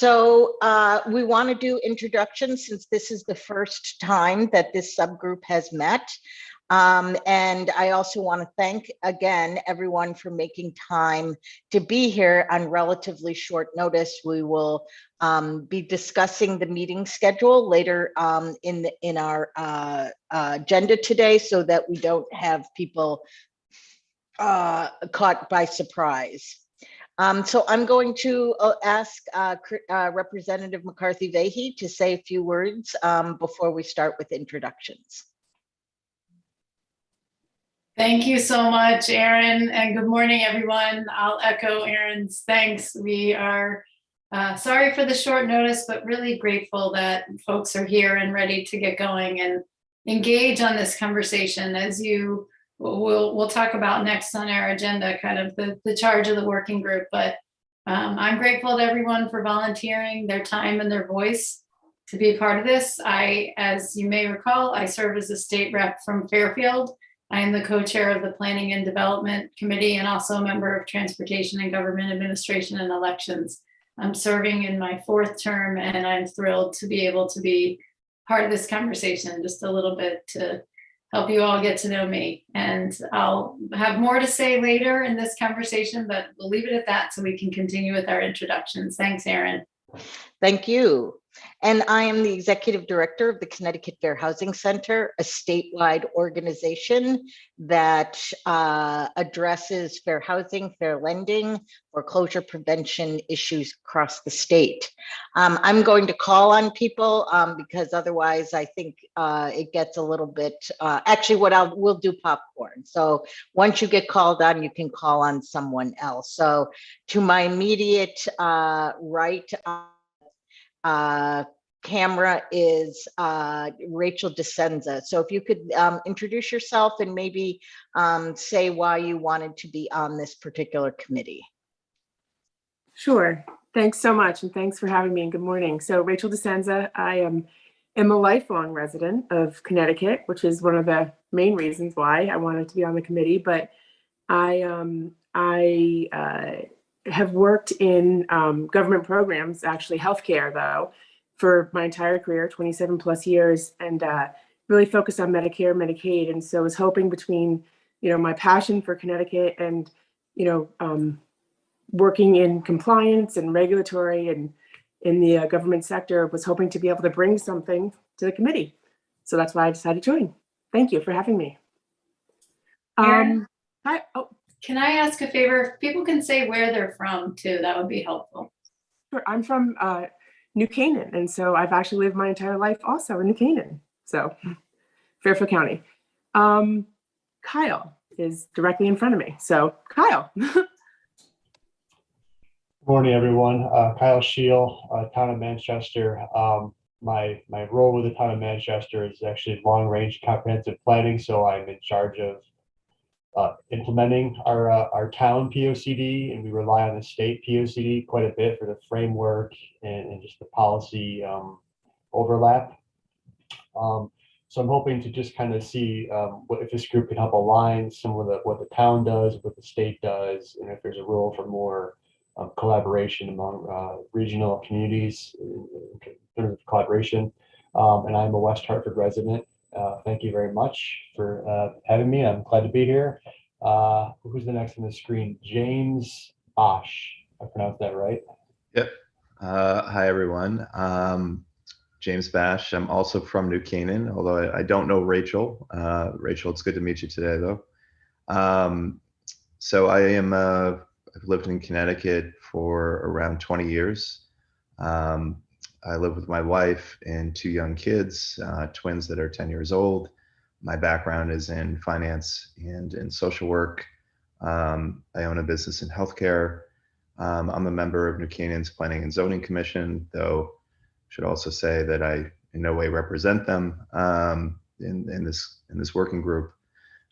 We want to do introductions since this is the first time that this subgroup has met. And I also want to thank again everyone for making time to be here on relatively short notice. We will be discussing the meeting schedule later in our agenda today, so that we don't have people caught by surprise. So I'm going to ask Representative McCarthy-Vahey to say a few words before we start with introductions. Thank you so much, Erin, and good morning, everyone. I'll echo Erin's thanks. We are sorry for the short notice, but really grateful that folks are here and ready to get going and engage on this conversation. As we'll talk about next on our agenda, kind of the charge of the working group. But I'm grateful to everyone for volunteering their time and their voice to be a part of this. As you may recall, I serve as a state rep from Fairfield. I am the co-chair of the Planning and Development Committee and also a member of Transportation and Government Administration and Elections. I'm serving in my 4th term, and I'm thrilled to be able to be part of this conversation just a little bit to help you all get to know me. And I'll have more to say later in this conversation, but we'll leave it at that so we can continue with our introductions. Thanks, Erin. Thank you. And I am the executive director of the Connecticut Fair Housing Center, a statewide organization that addresses fair housing, fair lending, foreclosure prevention issues across the state. I'm going to call on people because otherwise I think it gets a little bit, actually we'll do popcorn. So once you get called on, you can call on someone else. So to my immediate right, camera is Rachel DeSenza. So if you could introduce yourself and maybe say why you wanted to be on this particular committee. Sure. Thanks so much. And thanks for having me and good morning. So Rachel DeSenza, I am a lifelong resident of Connecticut, which is one of the main reasons why I wanted to be on the committee. But I have worked in government programs, actually healthcare though, for my entire career, 27 plus years, and really focused on Medicare, Medicaid. And so I was hoping between, my passion for Connecticut and, working in compliance and regulatory and in the government sector, was hoping to be able to bring something to the committee. So that's why I decided to join. Thank you for having me. Can I ask a favor? If people can say where they're from too, that would be helpful. Sure. I'm from New Canaan, and so I've actually lived my entire life also in New Canaan, so Fairfield County. Kyle is directly in front of me, so Kyle. Good morning, everyone. Kyle Scheel, Town of Manchester. My role with the Town of Manchester is actually long-range comprehensive planning, so I'm in charge of implementing our town POCD, and we rely on the state POCD quite a bit for the framework and just the policy overlap. So I'm hoping to just kind of see if this group can help align some of what the town does, what the state does, and if there's a role for more collaboration among regional communities in terms of collaboration. And I'm a West Hartford resident. Thank you very much for having me. I'm glad to be here. Who's the next on the screen? James Bosch. I pronounced that right? Yep. Hi, everyone. James Bash. I'm also from New Canaan, although I don't know Rachel. Rachel, it's good to meet you today, though. So I am, I've lived in Connecticut for around 20 years. I live with my wife and 2 young kids, twins that are 10 years old. My background is in finance and in social work. I own a business in healthcare. I'm a member of New Canaan's Planning and Zoning Commission, though I should also say that I in no way represent them in this working group.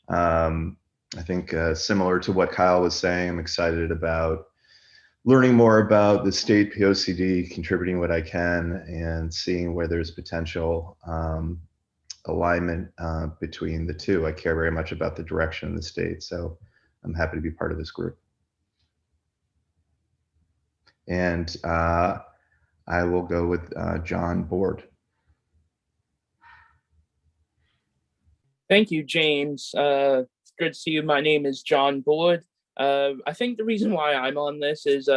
I think similar to what Kyle was saying, I'm excited about learning more about the state POCD, contributing what I can, and seeing where there's potential alignment between the two. I care very much about the direction of the state, so I'm happy to be part of this group. And I will go with John Board. Thank you, James. Good to see you. My name is John Board. I think the reason why I'm on this is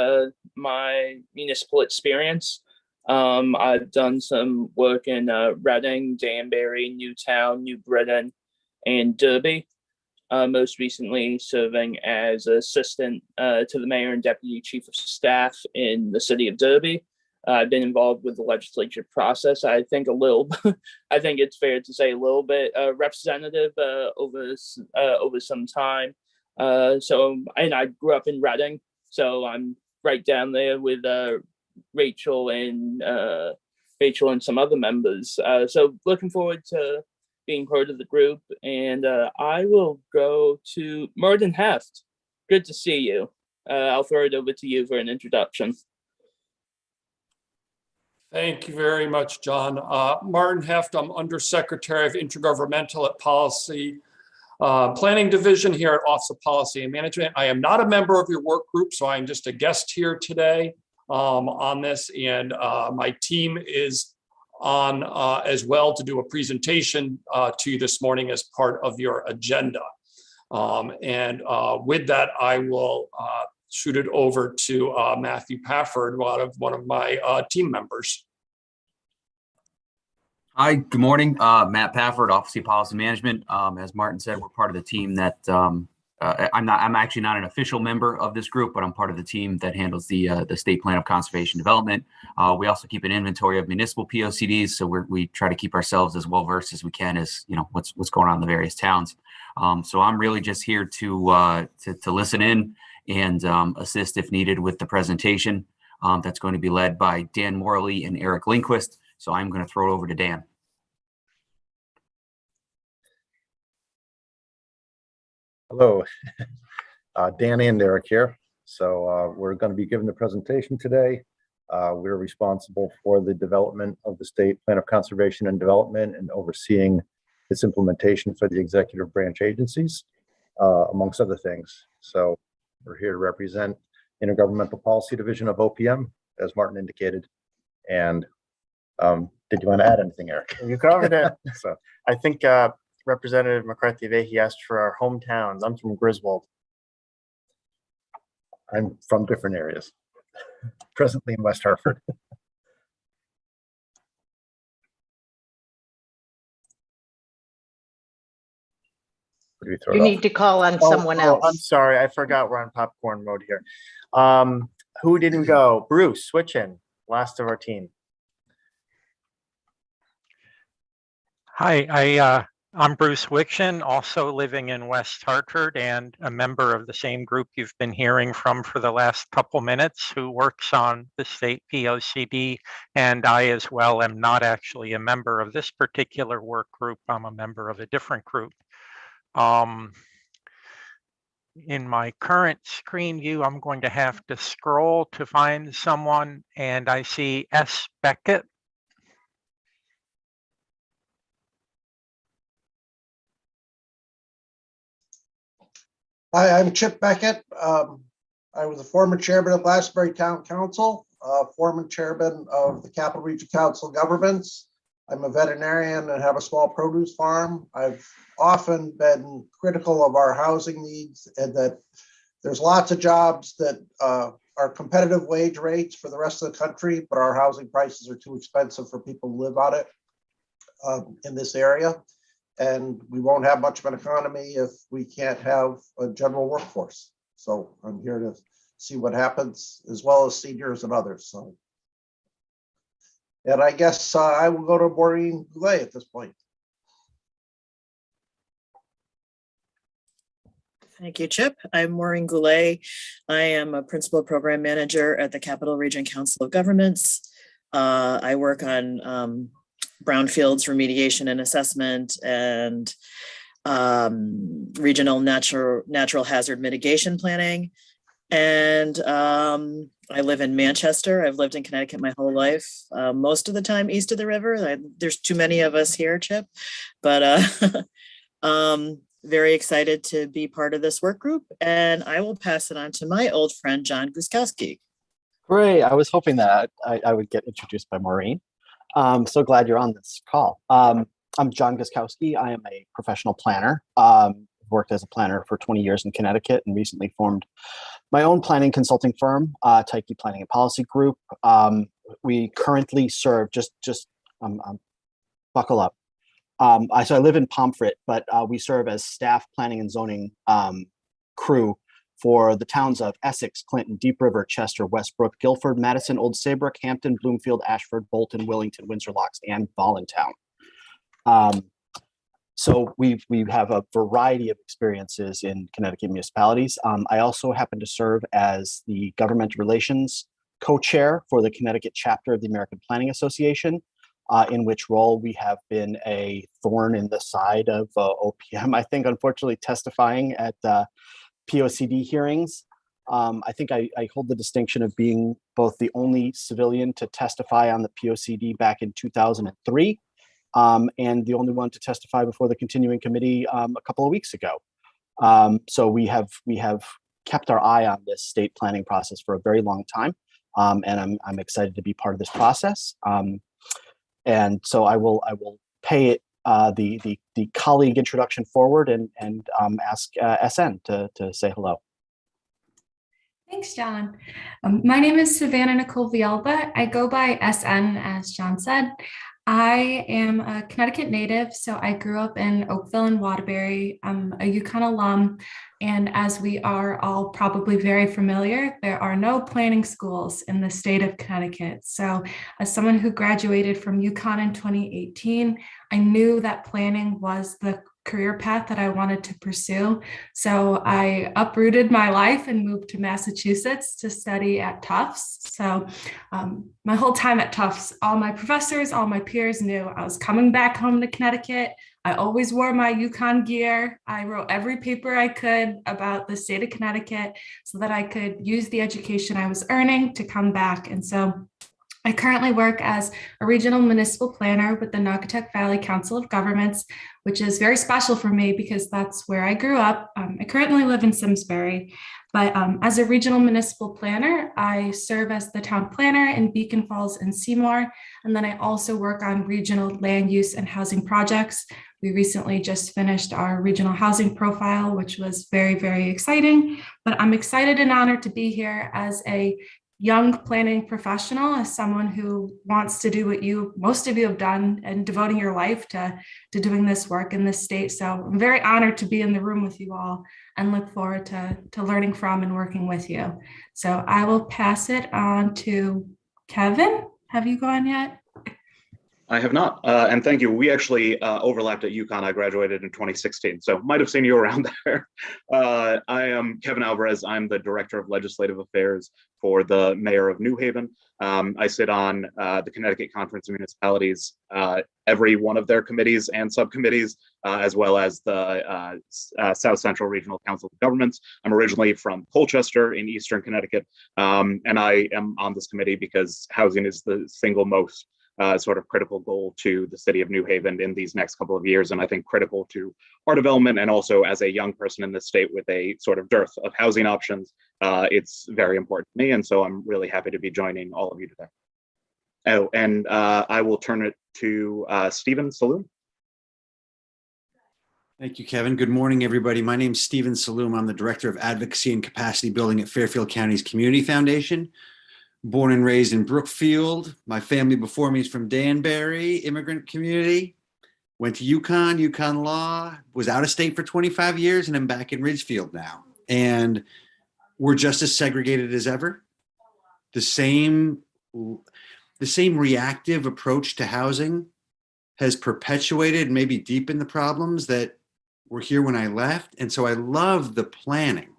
my municipal experience. I've done some work in Reading, Danbury, Newtown, New Britain, and Derby. Most recently serving as assistant to the mayor and deputy chief of staff in the city of Derby. I've been involved with the legislature process. I think a little, I think it's fair to say a little bit representative over some time. And I grew up in Reading, so I'm right down there with Rachel and some other members. So looking forward to being part of the group, and I will go to Martin Heft. Good to see you. I'll throw it over to you for an introduction. Thank you very much, John. Martin Heft, I'm Undersecretary of Intergovernmental at Policy Planning Division here at Office of Policy and Management. I am not a member of your work group, so I'm just a guest here today on this, and my team is on as well to do a presentation to you this morning as part of your agenda. With that, I will shoot it over to Matthew Pafford, one of my team members. Hi, good morning. Matt Pafford, Office of Policy Management. As Martin said, we're part of the team that I'm actually not an official member of this group, but I'm part of the team that handles the State Plan of Conservation Development. We also keep an inventory of municipal POCDs, so we try to keep ourselves as well versed as we can as what's going on in the various towns. So I'm really just here to listen in and assist if needed with the presentation. That's going to be led by Dan Morley and Eric Lindquist. So I'm going to throw it over to Dan. Hello, Danny and Eric here. So we're going to be giving the presentation today. We're responsible for the development of the State Plan of Conservation and Development and overseeing its implementation for the executive branch agencies, amongst other things. So we're here to represent Intergovernmental Policy Division of OPM, as Martin indicated. And did you want to add anything, Eric? You covered it. So I think Representative McCarthy-Vahey asked for our hometowns. I'm from Griswold. I'm from different areas, presently in West Hartford. You need to call on someone else. I'm sorry, I forgot we're on popcorn mode here. Who didn't go? Bruce, switch in, last of our team. Hi, I'm Bruce Wickson, also living in West Hartford and a member of the same group you've been hearing from for the last couple minutes, who works on the state POCD. And I as well am not actually a member of this particular work group. I'm a member of a different group. In my current screen view, I'm going to have to scroll to find someone, and I see S. Beckett. Hi, I'm Chip Beckett. I was a former chairman of Glastonbury Town Council, former chairman of the Capital Region Council of Governments. I'm a veterinarian and have a small produce farm. I've often been critical of our housing needs and that there's lots of jobs that are competitive wage rates for the rest of the country, but our housing prices are too expensive for people to live on it in this area. And we won't have much of an economy if we can't have a general workforce. So I'm here to see what happens, as well as seniors and others. So, and I guess I will go to Maureen Goulet at this point. Thank you, Chip. I'm Maureen Goulet. I am a principal program manager at the Capital Region Council of Governments. I work on brownfields remediation and assessment and regional natural hazard mitigation planning. And I live in Manchester. I've lived in Connecticut my whole life, most of the time east of the river. There's too many of us here, Chip, but very excited to be part of this work group. And I will pass it on to my old friend, John Guskowski. Great. I was hoping that I would get introduced by Maureen. So glad you're on this call. I'm John Guskowski. I am a professional planner. Worked as a planner for 20 years in Connecticut and recently formed my own planning consulting firm, Tyche Planning and Policy Group. We currently serve, buckle up. So I live in Pomfret, but we serve as staff planning and zoning crew for the towns of Essex, Clinton, Deep River, Chester, Westbrook, Guilford, Madison, Old Saybrook, Hampton, Bloomfield, Ashford, Bolton, Willington, Windsor Locks, and Voluntown. So we have a variety of experiences in Connecticut municipalities. I also happen to serve as the government relations co-chair for the Connecticut chapter of the American Planning Association, in which role we have been a thorn in the side of OPM, I think, unfortunately testifying at POCD hearings. I think I hold the distinction of being both the only civilian to testify on the POCD back in 2003, and the only one to testify before the continuing committee a couple of weeks ago. So we have kept our eye on this state planning process for a very long time, and I'm excited to be part of this process. And so I will pay it the colleague introduction forward and ask SN to say hello. Thanks, John. My name is Savannah Nicole Villalba. I go by SN, as John said. I am a Connecticut native, so I grew up in Oakville and Waterbury. I'm a UConn alum, and as we are all probably very familiar, there are no planning schools in the state of Connecticut. So as someone who graduated from UConn in 2018, I knew that planning was the career path that I wanted to pursue. So I uprooted my life and moved to Massachusetts to study at Tufts. So my whole time at Tufts, all my professors, all my peers knew I was coming back home to Connecticut. I always wore my UConn gear. I wrote every paper I could about the state of Connecticut so that I could use the education I was earning to come back. And so I currently work as a regional municipal planner with the Naugatuck Valley Council of Governments, which is very special for me because that's where I grew up. I currently live in Simsbury, but as a regional municipal planner, I serve as the town planner in Beacon Falls and Seymour, and then I also work on regional land use and housing projects. We recently just finished our regional housing profile, which was very, very exciting, but I'm excited and honored to be here as a young planning professional, as someone who wants to do what most of you have done and devoting your life to doing this work in this state. So I'm very honored to be in the room with you all and look forward to learning from and working with you. So I will pass it on to Kevin. Have you gone yet? I have not, and thank you. We actually overlapped at UConn. I graduated in 2016, so might have seen you around there. I am Kevin Alvarez. I'm the Director of Legislative Affairs for the Mayor of New Haven. I sit on the Connecticut Conference of Municipalities, every one of their committees and subcommittees, as well as the South Central Regional Council of Governments. I'm originally from Colchester in Eastern Connecticut, and I am on this committee because housing is the single most sort of critical goal to the city of New Haven in these next couple of years, and I think critical to our development, and also as a young person in this state with a sort of dearth of housing options, it's very important to me, and so I'm really happy to be joining all of you today. Oh, and I will turn it to Stephen Saloom. Thank you, Kevin. Good morning, everybody. My name is Stephen Saloom. I'm the Director of Advocacy and Capacity Building at Fairfield County's Community Foundation. Born and raised in Brookfield. My family before me is from Danbury, immigrant community. Went to UConn Law, was out of state for 25 years, and I'm back in Ridgefield now. And we're just as segregated as ever. The same reactive approach to housing has perpetuated, maybe deepened the problems that were here when I left. And so I love the planning.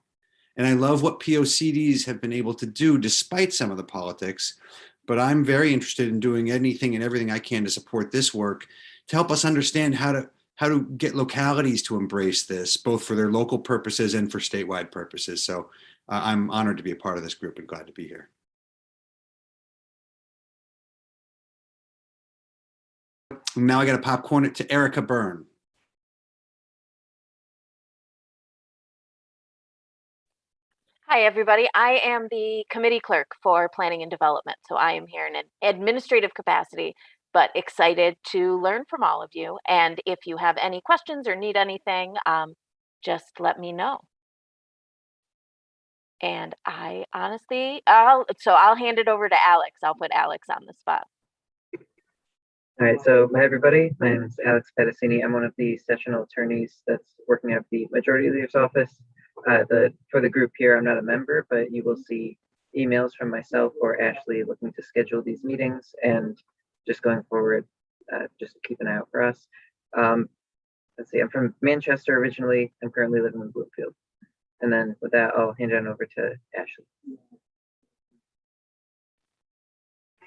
And I love what POCDs have been able to do despite some of the politics, but I'm very interested in doing anything and everything I can to support this work to help us understand how to get localities to embrace this, both for their local purposes and for statewide purposes. So I'm honored to be a part of this group and glad to be here. Now I got to popcorn it to Erica Byrne. Hi, everybody. I am the committee clerk for planning and development. So I am here in an administrative capacity, but excited to learn from all of you. And if you have any questions or need anything, just let me know. And I honestly, I'll hand it over to Alex. I'll put Alex on the spot. All right, so hi everybody. My name is Alex Pedicini. I'm one of the sessional attorneys that's working at the Majority Leader's office. For the group here, I'm not a member, but you will see emails from myself or Ashley looking to schedule these meetings, and just going forward, just keep an eye out for us. Let's see, I'm from Manchester originally. I'm currently living in Bloomfield. And then with that, I'll hand it over to Ashley.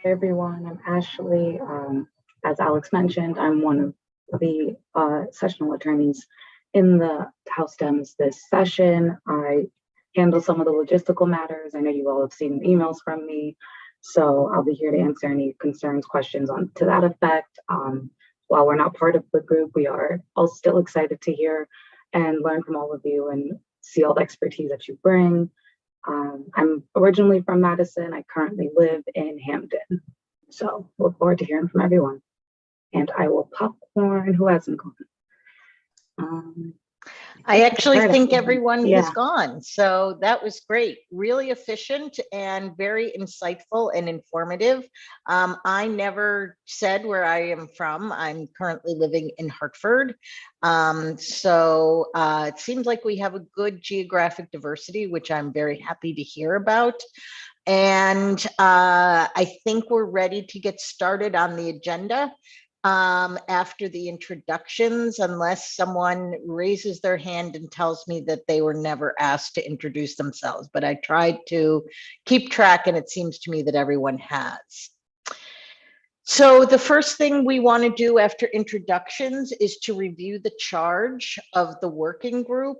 Hi everyone, I'm Ashley. As Alex mentioned, I'm one of the sessional attorneys in the House Dems this session. I handle some of the logistical matters. I know you all have seen emails from me, so I'll be here to answer any concerns, questions to that effect. While we're not part of the group, we are all still excited to hear and learn from all of you and see all the expertise that you bring. I'm originally from Madison. I currently live in Hampden. So look forward to hearing from everyone. And I will popcorn. Who hasn't gone? I actually think Right. everyone Yeah. has gone. So that was great. Really efficient and very insightful and informative. I never said where I am from. I'm currently living in Hartford. So it seems like we have a good geographic diversity, which I'm very happy to hear about. And I think we're ready to get started on the agenda. After the introductions, unless someone raises their hand and tells me that they were never asked to introduce themselves, but I tried to keep track and it seems to me that everyone has. So the first thing we want to do after introductions is to review the charge of the working group.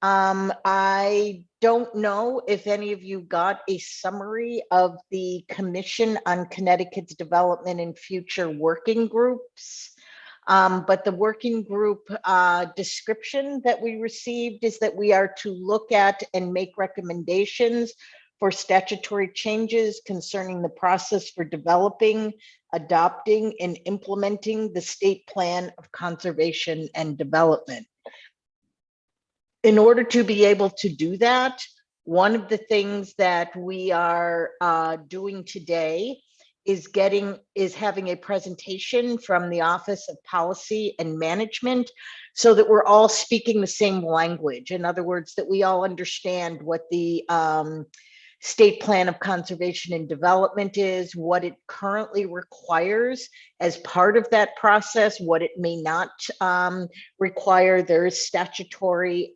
I don't know if any of you got a summary of the Commission on Connecticut's Development and Future Working Groups, but the working group description that we received is that we are to look at and make recommendations for statutory changes concerning the process for developing, adopting, and implementing the State Plan of Conservation and Development. In order to be able to do that, one of the things that we are doing today is having a presentation from the Office of Policy and Management so that we're all speaking the same language. In other words, that we all understand what the State Plan of Conservation and Development is, what it currently requires as part of that process, what it may not require. There's statutory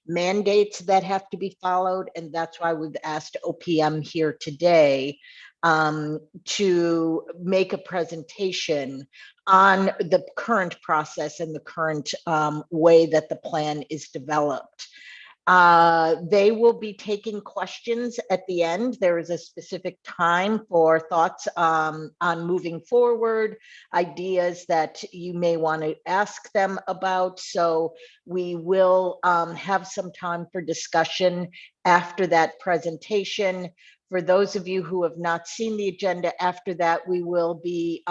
mandates that have to be followed, and that's why we've asked OPM here today to make a presentation on the current process and the current way that the plan is developed. They will be taking questions at the end. There is a specific time for thoughts on moving forward, ideas that you may want to ask them about. So we will have some time for discussion after that presentation. For those of you who have not seen the agenda after that, we will be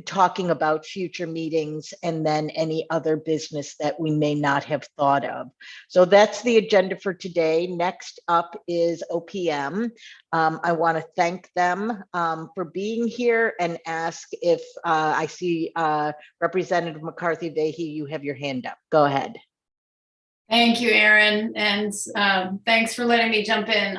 talking about future meetings and then any other business that we may not have thought of. So that's the agenda for today. Next up is OPM. I want to thank them for being here and ask if I see Representative McCarthy-Vahey, you have your hand up. Go ahead. Thank you, Erin, and thanks for letting me jump in.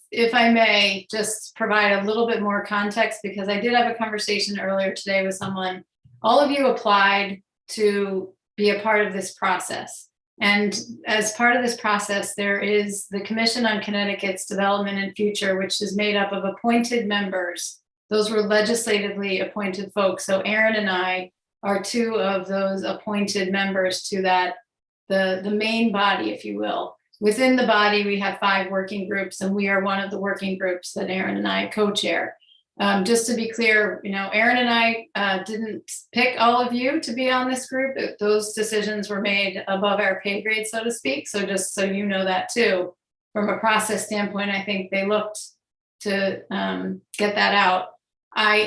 If I may, just provide a little bit more context, because I did have a conversation earlier today with someone. All of you applied to be a part of this process. And as part of this process, there is the Commission on Connecticut's Development and Future, which is made up of appointed members. Those were legislatively appointed folks. So Erin and I are two of those appointed members to that, the main body, if you will. Within the body, we have 5 working groups, and we are one of the working groups that Erin and I co-chair. Just to be clear, Aaron and I didn't pick all of you to be on this group. Those decisions were made above our pay grade, so to speak. So just so you know that too, from a process standpoint, I think they looked to get that out.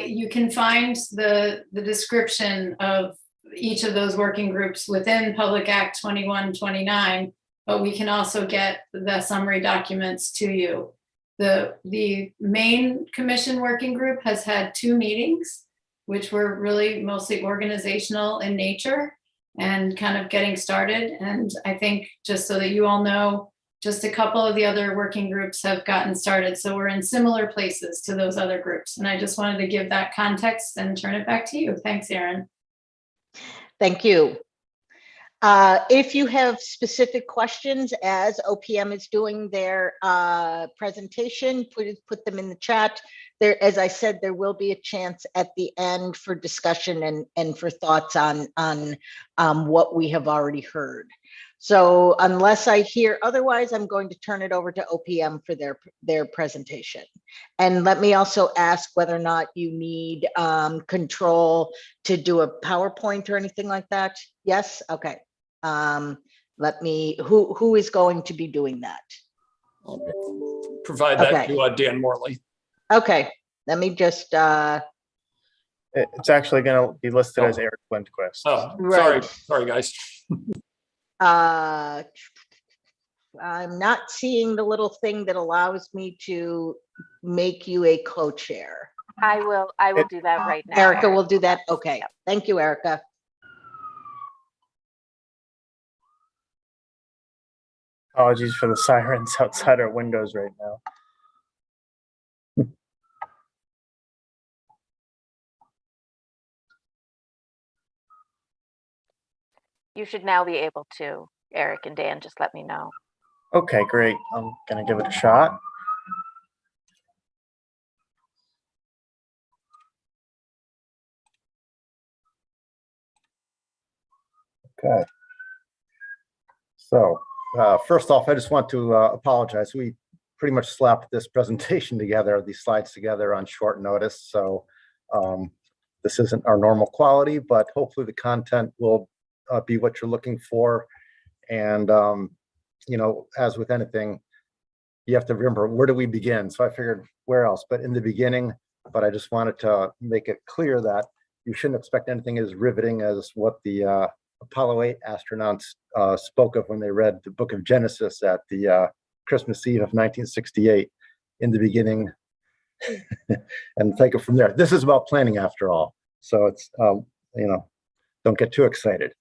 You can find the description of each of those working groups within Public Act 2129, but we can also get the summary documents to you. The main commission working group has had 2 meetings, which were really mostly organizational in nature and kind of getting started. And I think just so that you all know, just a couple of the other working groups have gotten started. So we're in similar places to those other groups. And I just wanted to give that context and turn it back to you. Thanks, Erin. Thank you. If you have specific questions as OPM is doing their presentation, put them in the chat. There, as I said, there will be a chance at the end for discussion and for thoughts on what we have already heard. So unless I hear otherwise, I'm going to turn it over to OPM for their presentation. And let me also ask whether or not you need control to do a PowerPoint or anything like that. Yes, okay. Who is going to be doing that? Provide that to Dan Morley. Okay, let me just. It's actually going to be listed as Eric Lindquist. Oh, right. Sorry, guys. I'm not seeing the little thing that allows me to make you a co-chair. I will do that right now. Erica will do that. Okay. Yep. Thank you, Erica. Apologies for the sirens outside our windows right now. You should now be able to, Eric and Dan, just let me know. Okay, great. I'm going to give it a shot. Okay. So first off, I just want to apologize. We pretty much slapped this presentation together, these slides together on short notice. So this isn't our normal quality, but hopefully the content will be what you're looking for. And, as with anything, you have to remember, where do we begin? So I figured where else, but in the beginning, but I just wanted to make it clear that you shouldn't expect anything as riveting as what the Apollo 8 astronauts spoke of when they read the book of Genesis at the Christmas Eve of 1968. In the beginning, and take it from there. This is about planning after all. So it's, don't get too excited.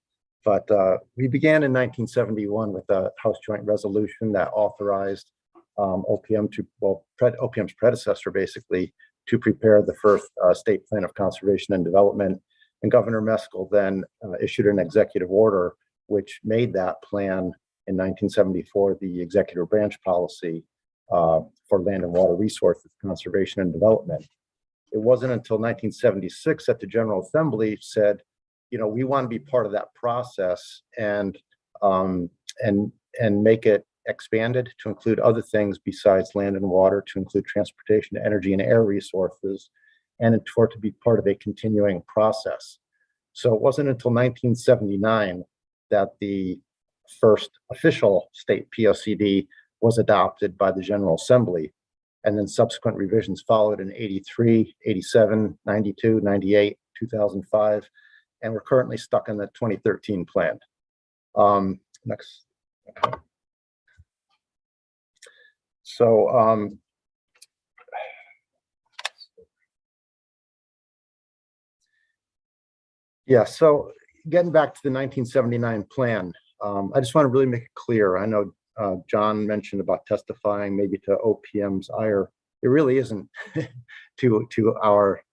But we began in 1971 with a House Joint Resolution that authorized OPM OPM's predecessor basically to prepare the first state plan of conservation and development. And Governor Meskel then issued an executive order which made that plan in 1974 the executive branch policy for land and water resources conservation and development. It wasn't until 1976 that the General Assembly said, we want to be part of that process and make it expanded to include other things besides land and water, to include transportation, energy, and air resources, and for it to be part of a continuing process. So it wasn't until 1979 that the first official state POCD was adopted by the General Assembly, and then subsequent revisions followed in 83, 87, 92, 98, 2005, and we're currently stuck in the 2013 plan. Next. Okay. So, yeah, so getting back to the 1979 plan, I just want to really make it clear. I know John mentioned about testifying maybe to OPM's ire. It really isn't to our,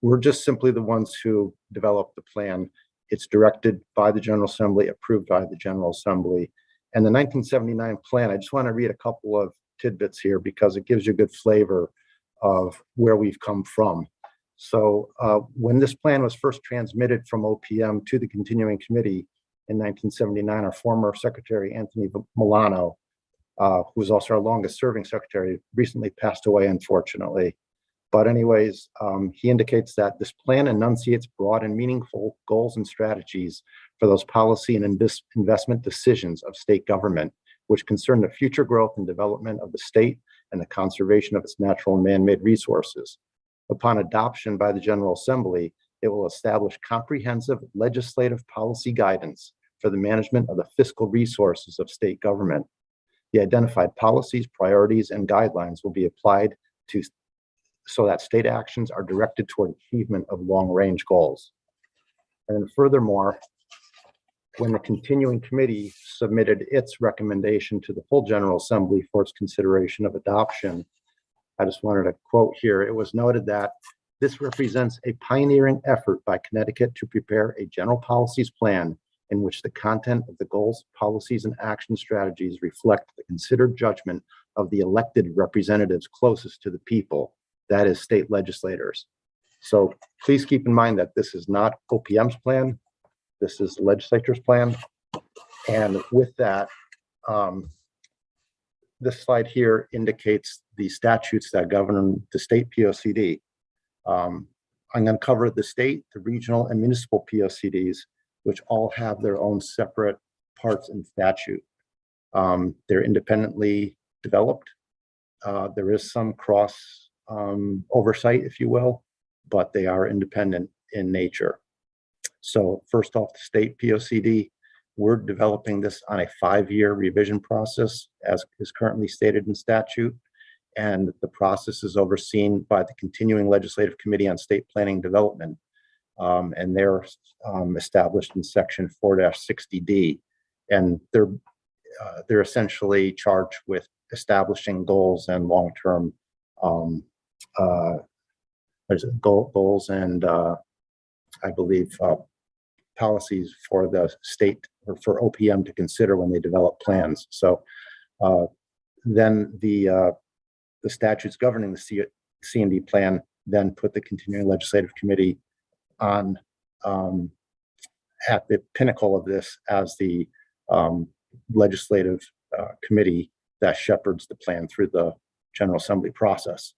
we're just simply the ones who developed the plan. It's directed by the General Assembly, approved by the General Assembly. And the 1979 plan, I just want to read a couple of tidbits here because it gives you a good flavor of where we've come from. So when this plan was first transmitted from OPM to the continuing committee in 1979, our former secretary, Anthony Milano, who was also our longest serving secretary, recently passed away, unfortunately. But anyways, he indicates that this plan enunciates broad and meaningful goals and strategies for those policy and investment decisions of state government, which concern the future growth and development of the state and the conservation of its natural and man-made resources. Upon adoption by the General Assembly, it will establish comprehensive legislative policy guidance for the management of the fiscal resources of state government. The identified policies, priorities, and guidelines will be applied to so that state actions are directed toward achievement of long-range goals. And furthermore, when the continuing committee submitted its recommendation to the full General Assembly for its consideration of adoption, I just wanted to quote here, it was noted that this represents a pioneering effort by Connecticut to prepare a general policies plan in which the content of the goals, policies, and action strategies reflect the considered judgment of the elected representatives closest to the people, that is, state legislators. So please keep in mind that this is not OPM's plan. This is the legislature's plan. And with that, this slide here indicates the statutes that govern the state POCD. I'm going to cover the state, the regional, and municipal POCDs, which all have their own separate parts and statute. They're independently developed. There is some cross oversight, if you will, but they are independent in nature. So first off, the state POCD, we're developing this on a 5-year revision process, as is currently stated in statute. And the process is overseen by the Continuing Legislative Committee on State Planning Development. And they're established in section 4-60D. And they're essentially charged with establishing goals and long-term goals and I believe policies for the state or for OPM to consider when they develop plans. So then the statutes governing the C&D plan then put the Continuing Legislative Committee on at the pinnacle of this as the legislative committee that shepherds the plan through the General Assembly process.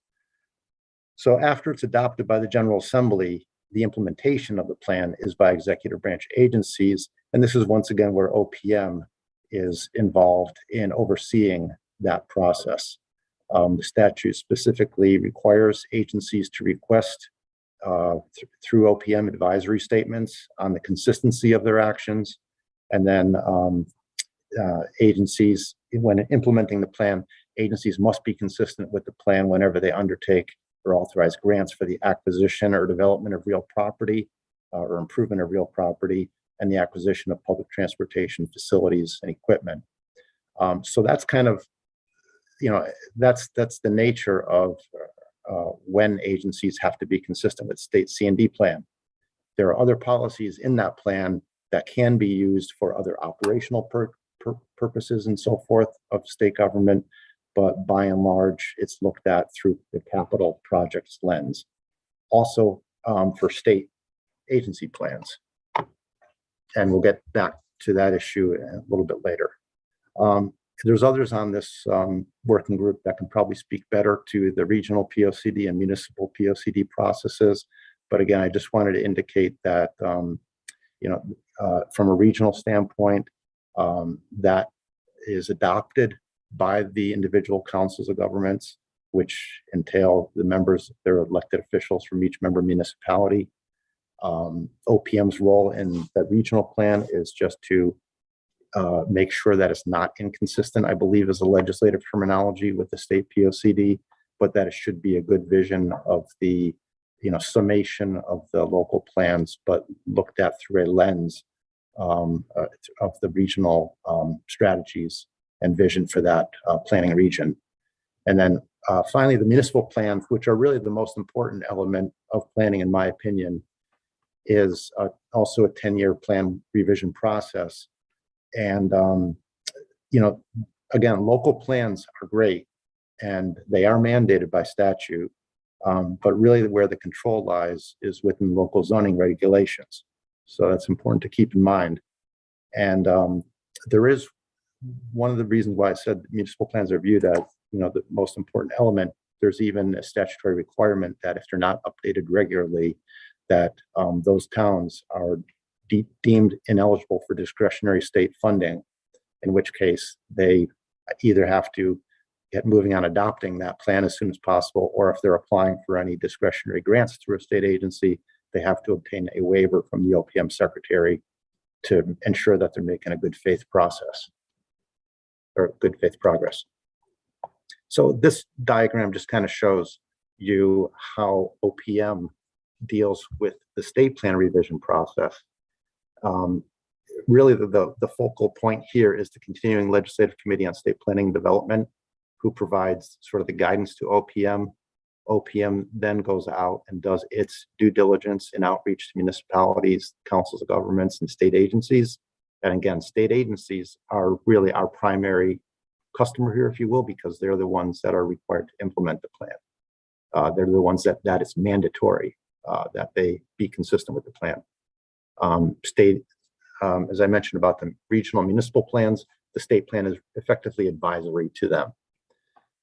So after it's adopted by the General Assembly, the implementation of the plan is by executive branch agencies. And this is once again where OPM is involved in overseeing that process. The statute specifically requires agencies to request through OPM advisory statements on the consistency of their actions. And then agencies, when implementing the plan, agencies must be consistent with the plan whenever they undertake or authorize grants for the acquisition or development of real property or improvement of real property and the acquisition of public transportation facilities and equipment. So that's kind of, that's the nature of when agencies have to be consistent with state C&D plan. There are other policies in that plan that can be used for other operational purposes and so forth of state government, but by and large, it's looked at through the capital projects lens. Also for state agency plans. And we'll get back to that issue a little bit later. There's others on this working group that can probably speak better to the regional POCD and municipal POCD processes. But again, I just wanted to indicate that, from a regional standpoint, that is adopted by the individual councils of governments, which entail the members, their elected officials from each member municipality. OPM's role in that regional plan is just to make sure that it's not inconsistent, I believe is a legislative terminology with the state POCD, but that it should be a good vision of the summation of the local plans, but looked at through a lens of the regional strategies and vision for that planning region. And then finally, the municipal plans, which are really the most important element of planning, in my opinion, is also a 10-year plan revision process. And, again, local plans are great and they are mandated by statute, but really where the control lies is within local zoning regulations. So that's important to keep in mind. And there is one of the reasons why I said municipal plans are viewed as, the most important element There's even a statutory requirement that if they're not updated regularly, that those towns are deemed ineligible for discretionary state funding, in which case they either have to get moving on adopting that plan as soon as possible, or if they're applying for any discretionary grants through a state agency, they have to obtain a waiver from the OPM secretary to ensure that they're making a good faith process or good faith progress. So this diagram just kind of shows you how OPM deals with the state plan revision process. Really, the focal point here is the Continuing Legislative Committee on State Planning and Development, who provides sort of the guidance to OPM. OPM then goes out and does its due diligence and outreach to municipalities, councils of governments, and state agencies. And again, state agencies are really our primary customer here, if you will, because they're the ones that are required to implement the plan. They're the ones that it's mandatory that they be consistent with the plan. As I mentioned about the regional municipal plans, the state plan is effectively advisory to them.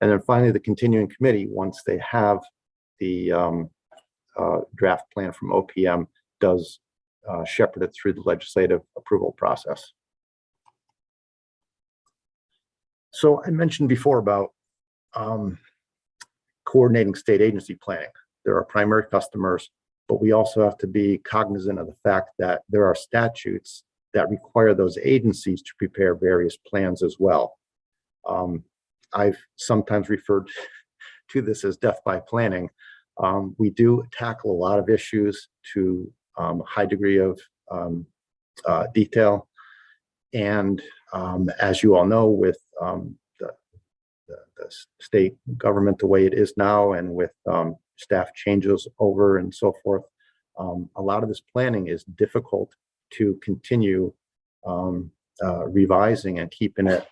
And then finally, the continuing committee, once they have the draft plan from OPM, does shepherd it through the legislative approval process. So I mentioned before about coordinating state agency planning. There are primary customers, but we also have to be cognizant of the fact that there are statutes that require those agencies to prepare various plans as well. I've sometimes referred to this as death by planning. We do tackle a lot of issues to a high degree of detail. And as you all know, with the state government the way it is now, and with staff changes over and so forth, a lot of this planning is difficult to continue revising and keeping it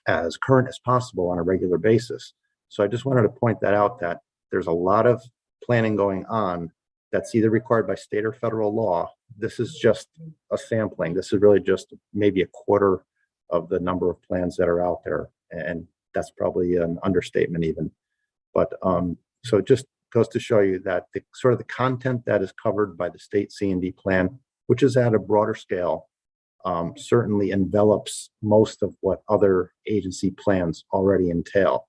as current as possible on a regular basis. So I just wanted to point that out, that there's a lot of planning going on that's either required by state or federal law. This is just a sampling. This is really just maybe a quarter of the number of plans that are out there. And that's probably an understatement even. But so it just goes to show you that the sort of the content that is covered by the state C&D plan, which is at a broader scale, certainly envelops most of what other agency plans already entail.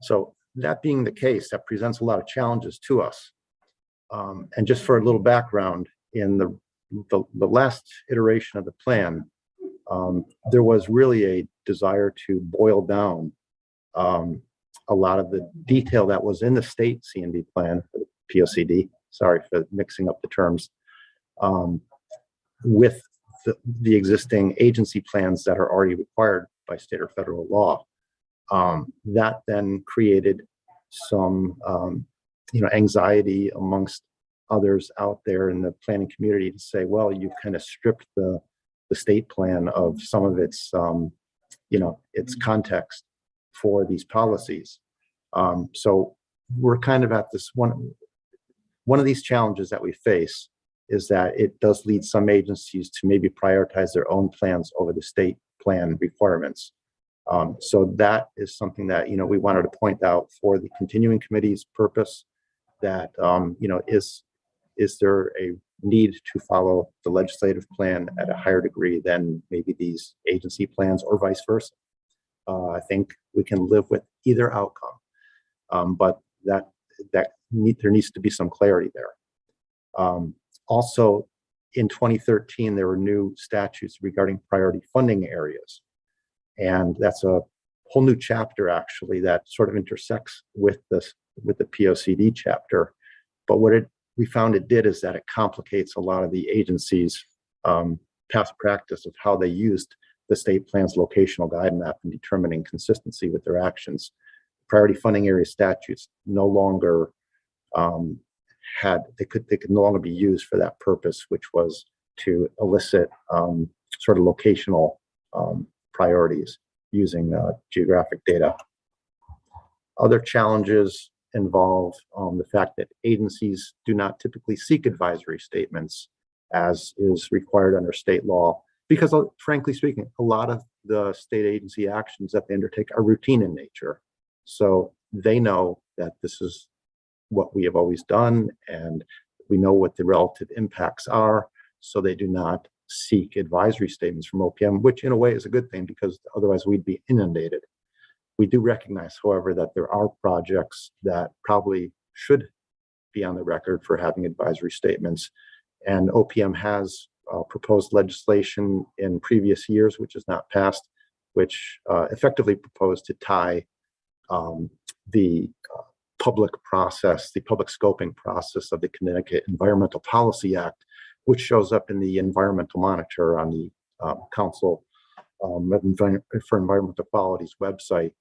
So that being the case, that presents a lot of challenges to us. And just for a little background, in the last iteration of the plan, there was really a desire to boil down a lot of the detail that was in the state C&D plan, POCD, sorry for mixing up the terms, with the existing agency plans that are already required by state or federal law. That then created some anxiety amongst others out there in the planning community to say, well, you've kind of stripped the state plan of some of its its context for these policies. So we're kind of at this one of these challenges that we face is that it does lead some agencies to maybe prioritize their own plans over the state plan requirements. So that is something that we wanted to point out for the continuing committee's purpose, that is there a need to follow the legislative plan at a higher degree than maybe these agency plans, or vice versa. I think we can live with either outcome, but there needs to be some clarity there. Also, in 2013, there were new statutes regarding priority funding areas. And that's a whole new chapter, actually, that sort of intersects with the POCD chapter. But what we found it did is that it complicates a lot of the agencies' past practice of how they used the state plan's locational guide map in determining consistency with their actions. Priority funding area statutes no longer they could no longer be used for that purpose, which was to elicit sort of locational priorities using geographic data. Other challenges involve the fact that agencies do not typically seek advisory statements as is required under state law. because frankly speaking, a lot of the state agency actions that they undertake are routine in nature. So they know that this is what we have always done, and we know what the relative impacts are. So they do not seek advisory statements from OPM, which in a way is a good thing because otherwise we'd be inundated. We do recognize, however, that there are projects that probably should be on the record for having advisory statements. And OPM has proposed legislation in previous years, which has not passed, which effectively proposed to tie the public process, the public scoping process of the Connecticut Environmental Policy Act, which shows up in the Environmental Monitor on the Council for Environmental Quality's website.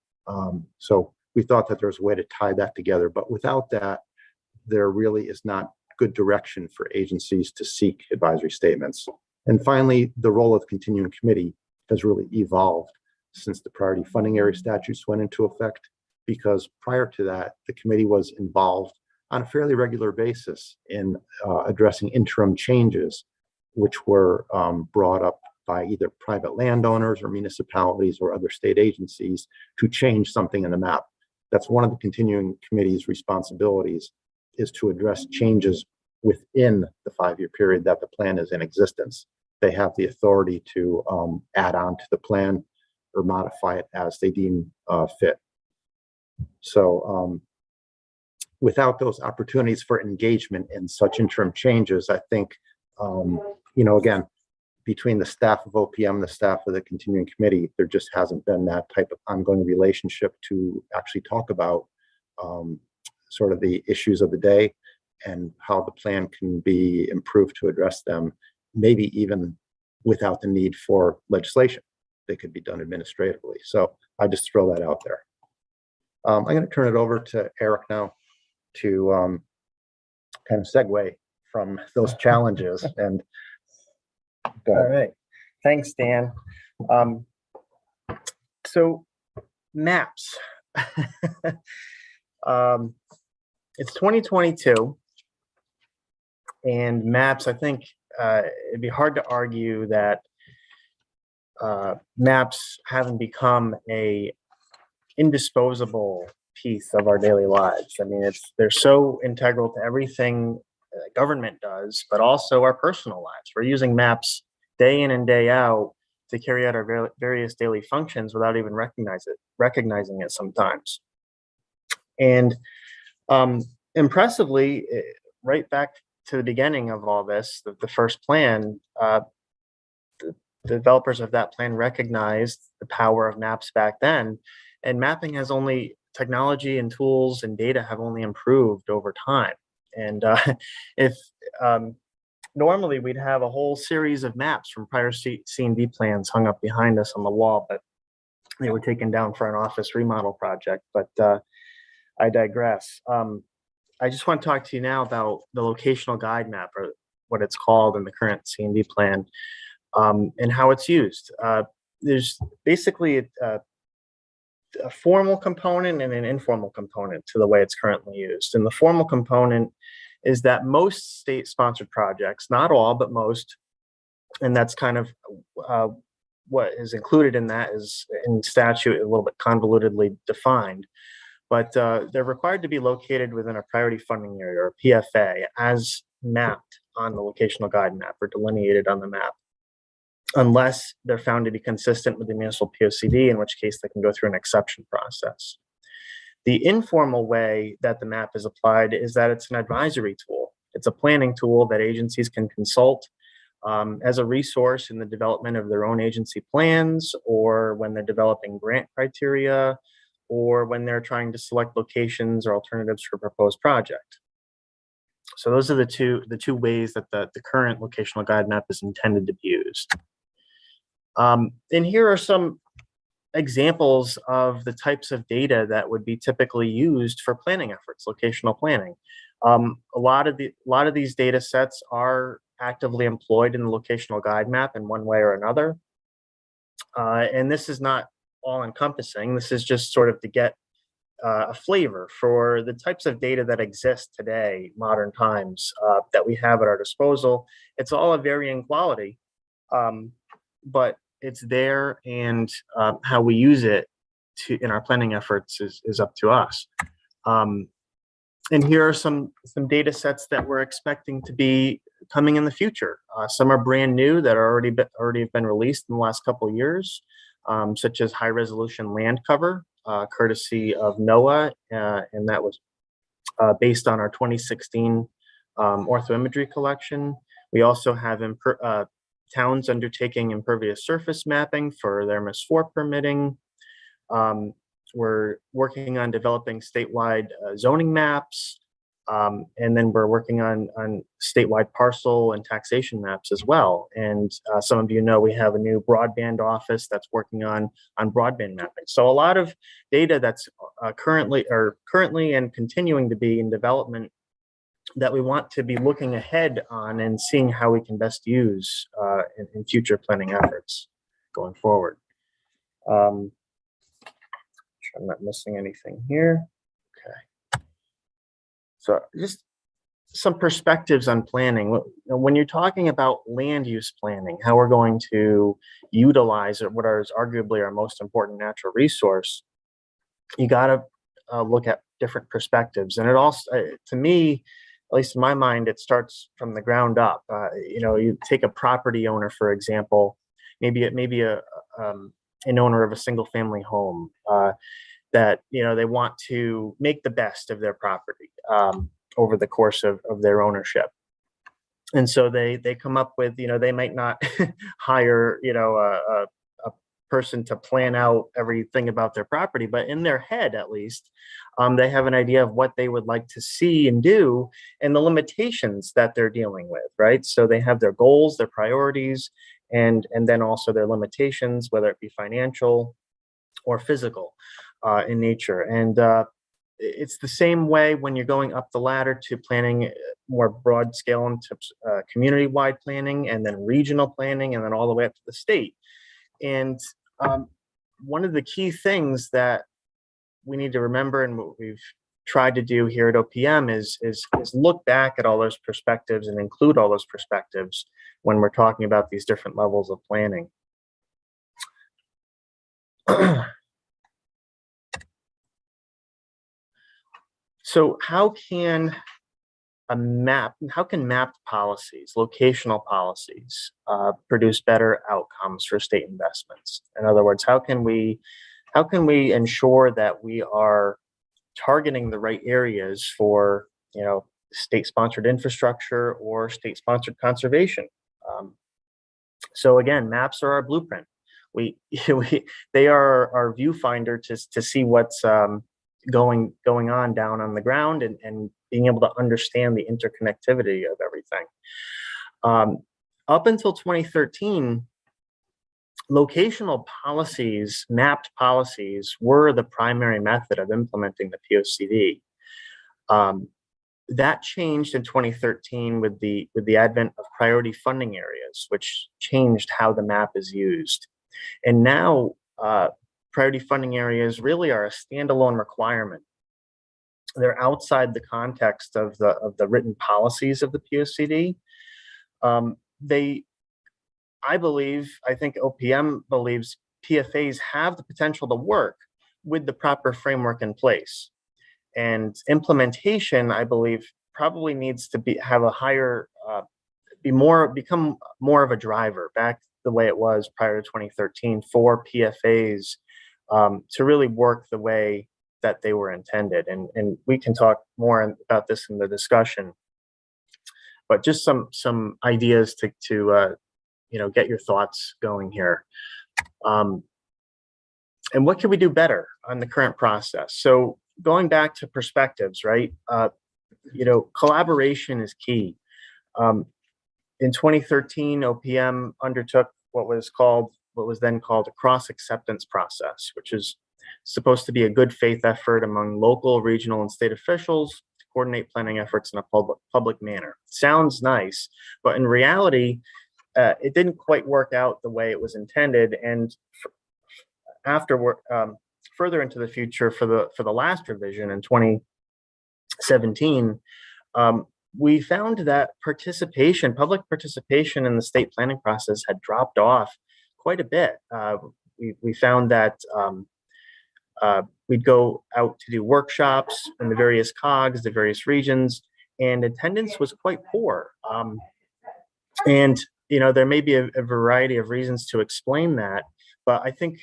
So we thought that there was a way to tie that together, but without that, there really is not good direction for agencies to seek advisory statements. And finally, the role of the continuing committee has really evolved since the priority funding area statutes went into effect, because prior to that, the committee was involved on a fairly regular basis in addressing interim changes, which were brought up by either private landowners or municipalities or other state agencies to change something in the map. That's one of the continuing committee's responsibilities, is to address changes within the 5-year period that the plan is in existence. They have the authority to add on to the plan or modify it as they deem fit. So without those opportunities for engagement in such interim changes, I think, again, between the staff of OPM and the staff of the continuing committee, there just hasn't been that type of ongoing relationship to actually talk about sort of the issues of the day and how the plan can be improved to address them, maybe even without the need for legislation. They could be done administratively. So I just throw that out there. I'm going to turn it over to Eric now to kind of segue from those challenges. And All right. Thanks, Dan. So maps. It's 2022, and maps, I think it'd be hard to argue that maps haven't become a indisposable piece of our daily lives. I mean, they're so integral to everything government does, but also our personal lives. We're using maps day in and day out to carry out our various daily functions without even recognizing it sometimes. And impressively, right back to the beginning of all this, the first plan, the developers of that plan recognized the power of maps back then, and mapping has technology and tools and data have only improved over time. And if normally we'd have a whole series of maps from prior C&D plans hung up behind us on the wall, but they were taken down for an office remodel project. But I digress. I just want to talk to you now about the locational guide map, or what it's called in the current C&D plan, and how it's used. There's basically a formal component and an informal component to the way it's currently used. And the formal component is that most state-sponsored projects, not all, but most, and that's kind of what is included in that is in statute a little bit convolutedly defined, but they're required to be located within a priority funding area, or PFA, as mapped on the locational guide map or delineated on the map, unless they're found to be consistent with the municipal POCD, in which case they can go through an exception process. The informal way that the map is applied is that it's an advisory tool. It's a planning tool that agencies can consult as a resource in the development of their own agency plans, or when they're developing grant criteria, or when they're trying to select locations or alternatives for a proposed project. So those are the two ways that the current locational guide map is intended to be used. And here are some examples of the types of data that would be typically used for planning efforts, locational planning. A lot of these data sets are actively employed in the locational guide map in one way or another. And this is not all encompassing. This is just sort of to get a flavor for the types of data that exist today, modern times, that we have at our disposal. It's all of varying quality. but it's there, and how we use it in our planning efforts is up to us. And here are some data sets that we're expecting to be coming in the future. Some are brand new that are already have been released in the last couple of years, such as high resolution land cover, courtesy of NOAA, and that was based on our 2016 orthoimagery collection. We also have towns undertaking impervious surface mapping for their MS4 permitting. We're working on developing statewide zoning maps, and then we're working on statewide parcel and taxation maps as well. And some of you know we have a new broadband office that's working on broadband mapping. So a lot of data that's currently and continuing to be in development that we want to be looking ahead on and seeing how we can best use in future planning efforts going forward. I'm not missing anything here. Okay. So just some perspectives on planning. When you're talking about land use planning, how we're going to utilize what is arguably our most important natural resource, you got to look at different perspectives. And it also, to me, at least in my mind, it starts from the ground up. You take a property owner, for example, maybe an owner of a single family home that they want to make the best of their property over the course of their ownership. And so they come up with, they might not hire a person to plan out everything about their property, but in their head at least they have an idea of what they would like to see and do and the limitations that they're dealing with, right? So they have their goals, their priorities, and then also their limitations, whether it be financial or physical in nature. And it's the same way when you're going up the ladder to planning more broad scale into community-wide planning, and then regional planning, and then all the way up to the state. And one of the key things that we need to remember, and what we've tried to do here at OPM, is look back at all those perspectives and include all those perspectives when we're talking about these different levels of planning. So how can mapped policies, locational policies, produce better outcomes for state investments? In other words, how can we ensure that we are targeting the right areas for state-sponsored infrastructure or state-sponsored conservation? So again, maps are our blueprint. They are our viewfinder to see what's going on down on the ground, and being able to understand the interconnectivity of everything. Up until 2013, locational policies, mapped policies, were the primary method of implementing the POCD. That changed in 2013 with the advent of priority funding areas, which changed how the map is used. And now priority funding areas really are a standalone requirement. They're outside the context of the written policies of the POCD. I think OPM believes PFAs have the potential to work with the proper framework in place. And implementation, I believe, probably needs to have a higher, become more of a driver, back the way it was prior to 2013, for PFAs to really work the way that they were intended. And we can talk more about this in the discussion, but just some ideas to get your thoughts going here. And what can we do better on the current process? So going back to perspectives, right? Collaboration is key. In 2013, OPM undertook what was then called a cross-acceptance process, which is supposed to be a good faith effort among local, regional, and state officials to coordinate planning efforts in a public manner. Sounds nice, but in reality, it didn't quite work out the way it was intended. And afterward, further into the future, for the last revision in 2017, we found that public participation in the state planning process had dropped off quite a bit. We found that we'd go out to do workshops in the various COGs, the various regions, and attendance was quite poor. And there may be a variety of reasons to explain that, but I think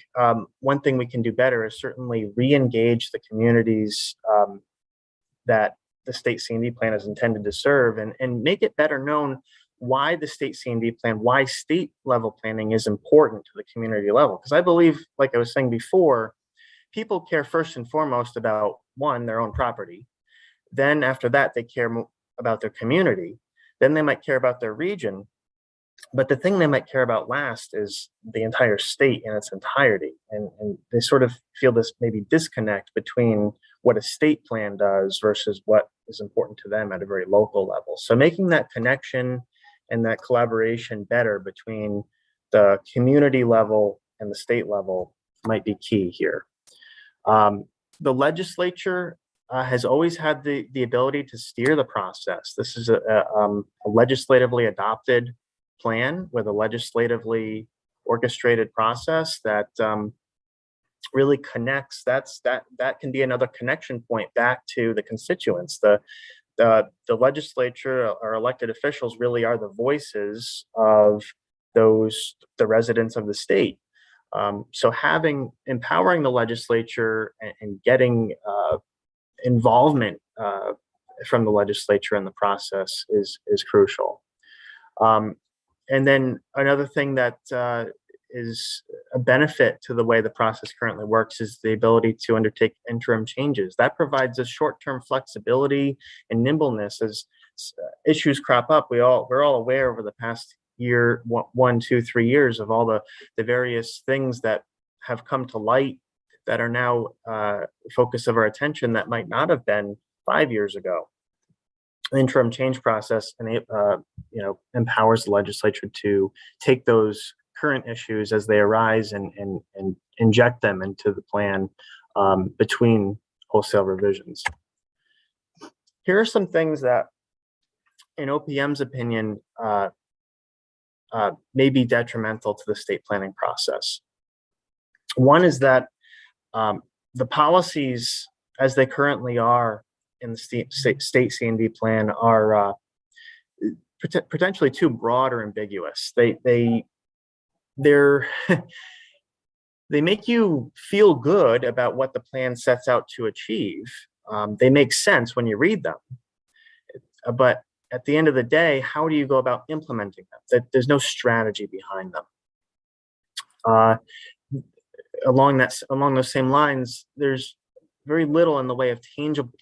one thing we can do better is certainly re-engage the communities that the state C&D plan is intended to serve, and make it better known why the state C&D plan, why state level planning is important to the community level. Because I believe, like I was saying before, people care first and foremost about, one, their own property. Then after that, they care about their community. Then they might care about their region. But the thing they might care about last is the entire state in its entirety. And they sort of feel this maybe disconnect between what a state plan does versus what is important to them at a very local level. So making that connection and that collaboration better between the community level and the state level might be key here. The legislature has always had the ability to steer the process. This is a legislatively adopted plan with a legislatively orchestrated process that really connects. That can be another connection point back to the constituents. The legislature or elected officials really are the voices of the residents of the state. So empowering the legislature and getting involvement from the legislature in the process is crucial. And then another thing that is a benefit to the way the process currently works is the ability to undertake interim changes. That provides a short-term flexibility and nimbleness as issues crop up. We're all aware over the past year, 1, 2, 3 years of all the various things that have come to light that are now focus of our attention that might not have been 5 years ago. The interim change process empowers the legislature to take those current issues as they arise and inject them into the plan between wholesale revisions. Here are some things that, in OPM's opinion, may be detrimental to the state planning process. One is that the policies as they currently are in the state C&D plan are potentially too broad or ambiguous. They make you feel good about what the plan sets out to achieve. They make sense when you read them, but at the end of the day, how do you go about implementing them? There's no strategy behind them. Along those same lines, there's very little in the way of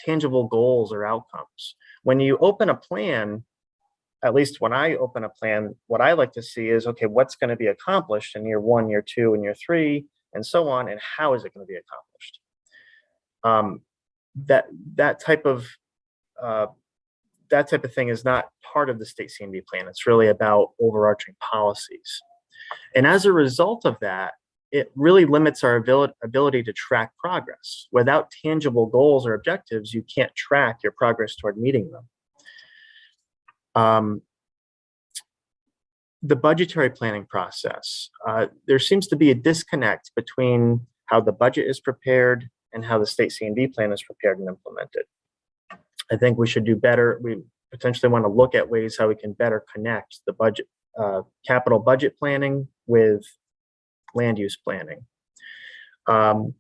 tangible goals or outcomes. When you open a plan, at least when I open a plan, what I like to see is, okay, what's going to be accomplished in year 1, year 2, and year 3, and so on, and how is it going to be accomplished? That type of thing is not part of the state C&D plan. It's really about overarching policies. And as a result of that, it really limits our ability to track progress. Without tangible goals or objectives, you can't track your progress toward meeting them. The budgetary planning process, there seems to be a disconnect between how the budget is prepared and how the state C&D plan is prepared and implemented. I think we should do better. We potentially want to look at ways how we can better connect the budget, capital budget planning with land use planning. And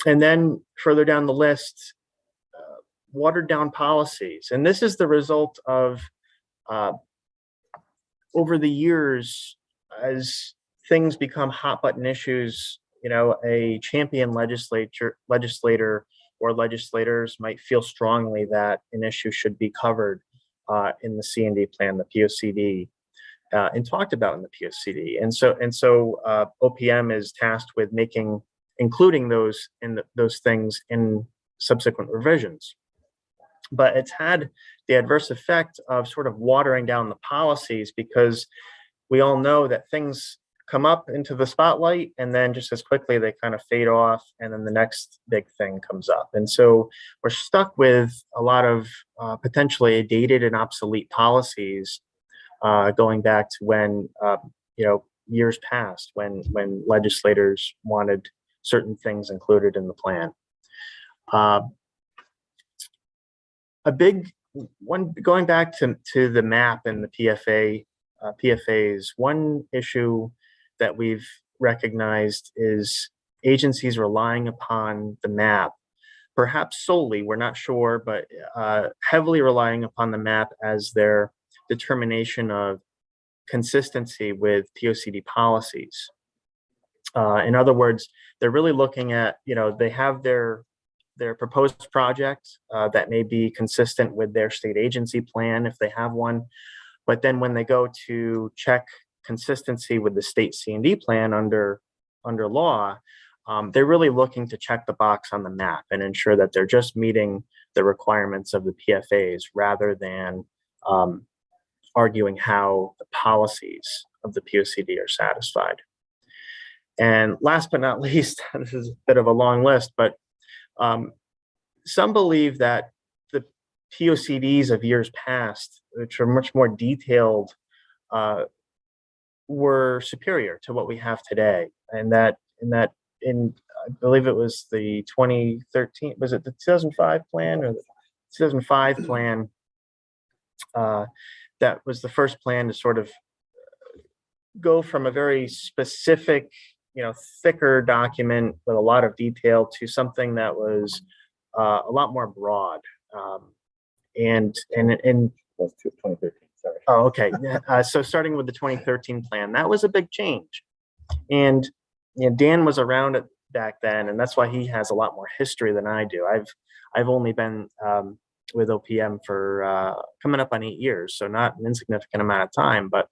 then further down the list, watered down policies. And this is the result of over the years, as things become hot button issues, a champion legislator or legislators might feel strongly that an issue should be covered in the C&D plan, the POCD, and talked about in the POCD. And so OPM is tasked with including those things in subsequent revisions. But it's had the adverse effect of sort of watering down the policies, because we all know that things come up into the spotlight and then just as quickly they kind of fade off, and then the next big thing comes up. And so we're stuck with a lot of potentially dated and obsolete policies going back to when years past when legislators wanted certain things included in the plan. A big one, going back to the map and the PFAs, one issue that we've recognized is agencies relying upon the map, perhaps solely, we're not sure, but heavily relying upon the map as their determination of consistency with POCD policies. In other words, they're really looking at, they have their proposed project that may be consistent with their state agency plan if they have one. But then when they go to check consistency with the state C&D plan under law, they're really looking to check the box on the map and ensure that they're just meeting the requirements of the PFAs rather than arguing how the policies of the POCD are satisfied. And last but not least, this is a bit of a long list, but some believe that the POCDs of years past, which are much more detailed, were superior to what we have today. And that I believe it was the 2013, was it the 2005 plan or the 2005 plan? That was the first plan to sort of go from a very specific, thicker document with a lot of detail to something that was a lot more broad. And That's 2013, sorry. oh, okay. So starting with the 2013 plan, that was a big change. And Dan was around back then, and that's why he has a lot more history than I do. I've only been with OPM for coming up on 8 years, so not an insignificant amount of time, but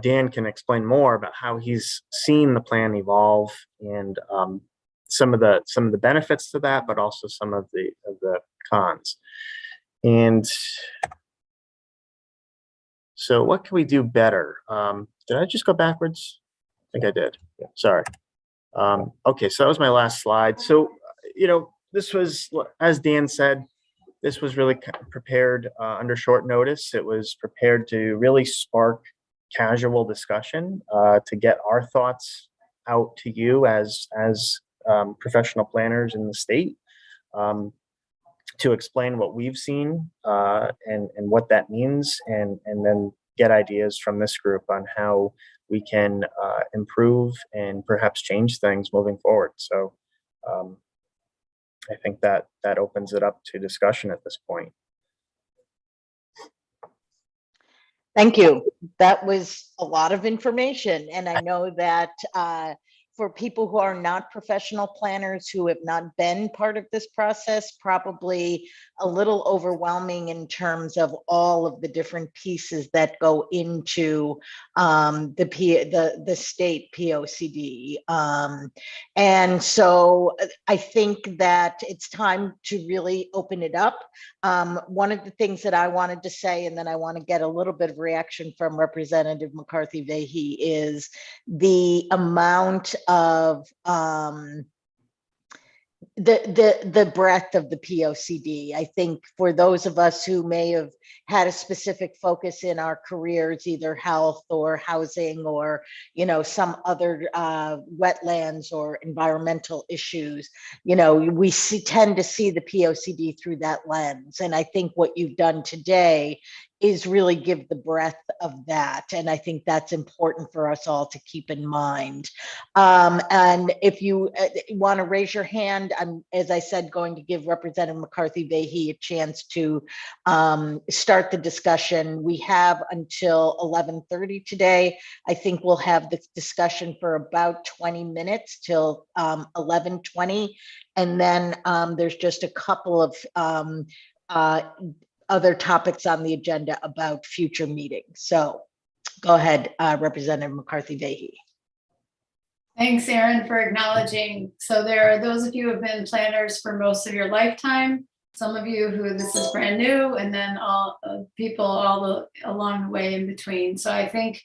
Dan can explain more about how he's seen the plan evolve and some of the benefits to that, but also some of the cons. And so what can we do better? Did I just go backwards? I think I did. Yeah, sorry. Okay, so that was my last slide. So, this was, as Dan said, this was really prepared under short notice. It was prepared to really spark casual discussion, to get our thoughts out to you as professional planners in the state, to explain what we've seen and what that means, and then get ideas from this group on how we can improve and perhaps change things moving forward. So I think that opens it up to discussion at this point. Thank you. That was a lot of information. And I know that for people who are not professional planners, who have not been part of this process, probably a little overwhelming in terms of all of the different pieces that go into the state POCD. And so I think that it's time to really open it up. One of the things that I wanted to say, and then I want to get a little bit of reaction from Representative McCarthy-Vahey, is the amount of the breadth of the POCD. I think for those of us who may have had a specific focus in our careers, either health or housing or, some other wetlands or environmental issues, we tend to see the POCD through that lens. And I think what you've done today is really give the breadth of that. And I think that's important for us all to keep in mind. And if you want to raise your hand, I'm, as I said, going to give Representative McCarthy-Vahey a chance to start the discussion. We have until 11:30 today. I think we'll have the discussion for about 20 minutes till 11:20. And then there's just a couple of other topics on the agenda about future meetings. So go ahead, Representative McCarthy-Vahey. Thanks, Erin, for acknowledging. So there are those of you who have been planners for most of your lifetime, some of you who this is brand new, and then all people along the way in between. So I think,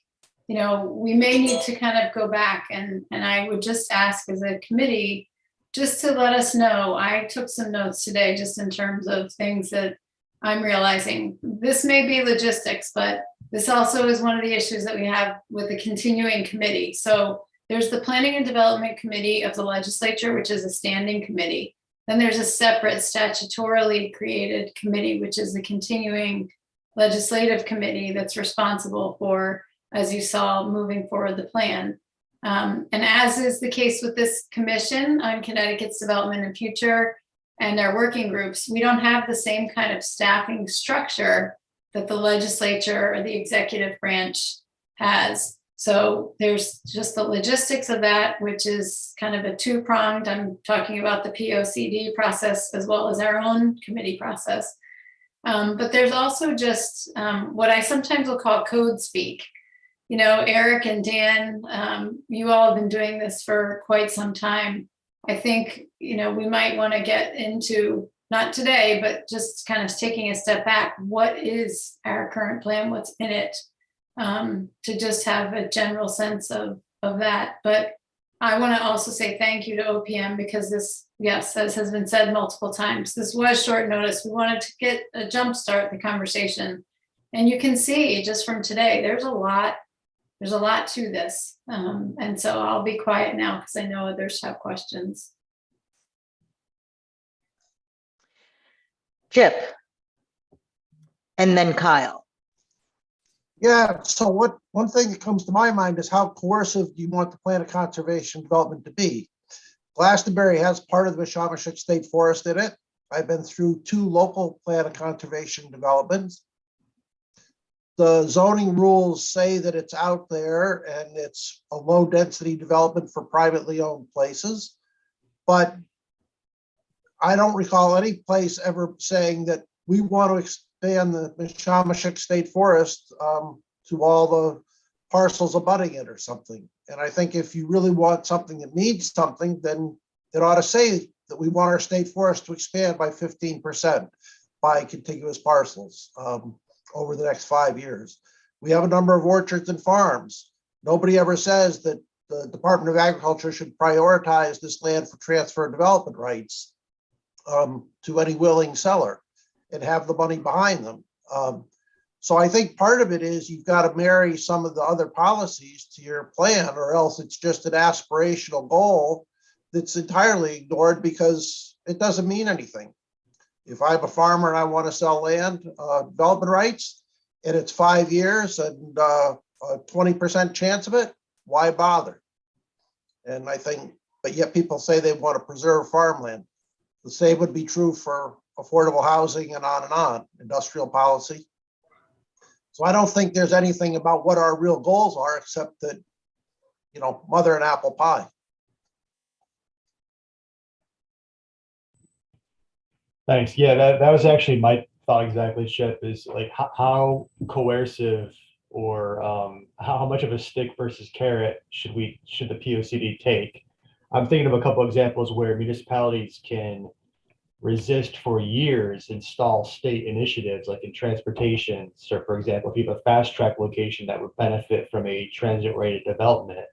we may need to kind of go back, and I would just ask as a committee, just to let us know. I took some notes today just in terms of things that I'm realizing this may be logistics, but this also is one of the issues that we have with the continuing committee. So there's the Planning and Development Committee of the legislature, which is a standing committee. Then there's a separate statutorily created committee, which is the continuing legislative committee that's responsible for, as you saw, moving forward the plan. And as is the case with this commission on Connecticut's development and future and their working groups, we don't have the same kind of staffing structure that the legislature or the executive branch has. So there's just the logistics of that, which is kind of a two-pronged. I'm talking about the POCD process as well as our own committee process. But there's also just what I sometimes will call code speak. You know, Eric and Dan, you all have been doing this for quite some time. I think, you know, we might want to get into, not today, but just kind of taking a step back. What is our current plan? What's in it? To just have a general sense of that. But I want to also say thank you to OPM because this, yes, as has been said multiple times, this was short notice. We wanted to get a jump start the conversation. And you can see just from today, there's a lot to this. And so I'll be quiet now because I know others have questions. Chip. And then Kyle. Yeah, so one thing that comes to my mind is how coercive do you want the plan of conservation development to be? Glastonbury has part of the Mishomishook State Forest in it. I've been through 2 local plan of conservation developments. The zoning rules say that it's out there and it's a low density development for privately owned places. But I don't recall any place ever saying that we want to expand the Mishomishook State Forest to all the parcels abutting it or something. And I think if you really want something that means something, then it ought to say that we want our state forest to expand by 15% by contiguous parcels over the next 5 years. We have a number of orchards and farms. Nobody ever says that the Department of Agriculture should prioritize this land for transfer and development rights to any willing seller and have the money behind them. So I think part of it is you've got to marry some of the other policies to your plan, or else it's just an aspirational goal that's entirely ignored because it doesn't mean anything. If I'm a farmer and I want to sell land, development rights, and it's 5 years and a 20% chance of it, why bother? And I think, but yet people say they want to preserve farmland. The same would be true for affordable housing and on, industrial policy. So I don't think there's anything about what our real goals are, except that, you know, mother and apple pie. Thanks. Yeah, that was actually my thought exactly, Chip, is like how coercive or how much of a stick versus carrot should the POCD take? I'm thinking of a couple examples where municipalities can resist for years install state initiatives like in transportation. So for example, if you have a fast track location that would benefit from a transit rated development,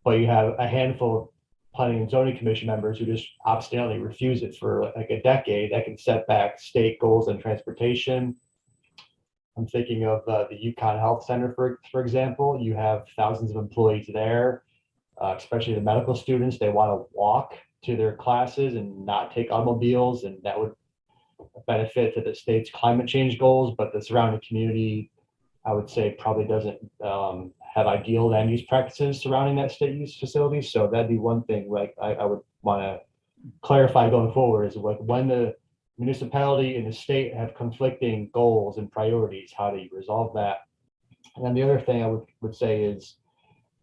but you have a handful of planning and zoning commission members who just obstinately refuse it for like a decade, that can set back state goals in transportation. I'm thinking of the UConn Health Center, for example. You have thousands of employees there, especially the medical students. They want to walk to their classes and not take automobiles, and that would benefit to the state's climate change goals. But the surrounding community, I would say, probably doesn't have ideal land use practices surrounding that state use facility. So that'd be one thing like I would want to clarify going forward, is like when the municipality and the state have conflicting goals and priorities, how do you resolve that? And then the other thing I would say is,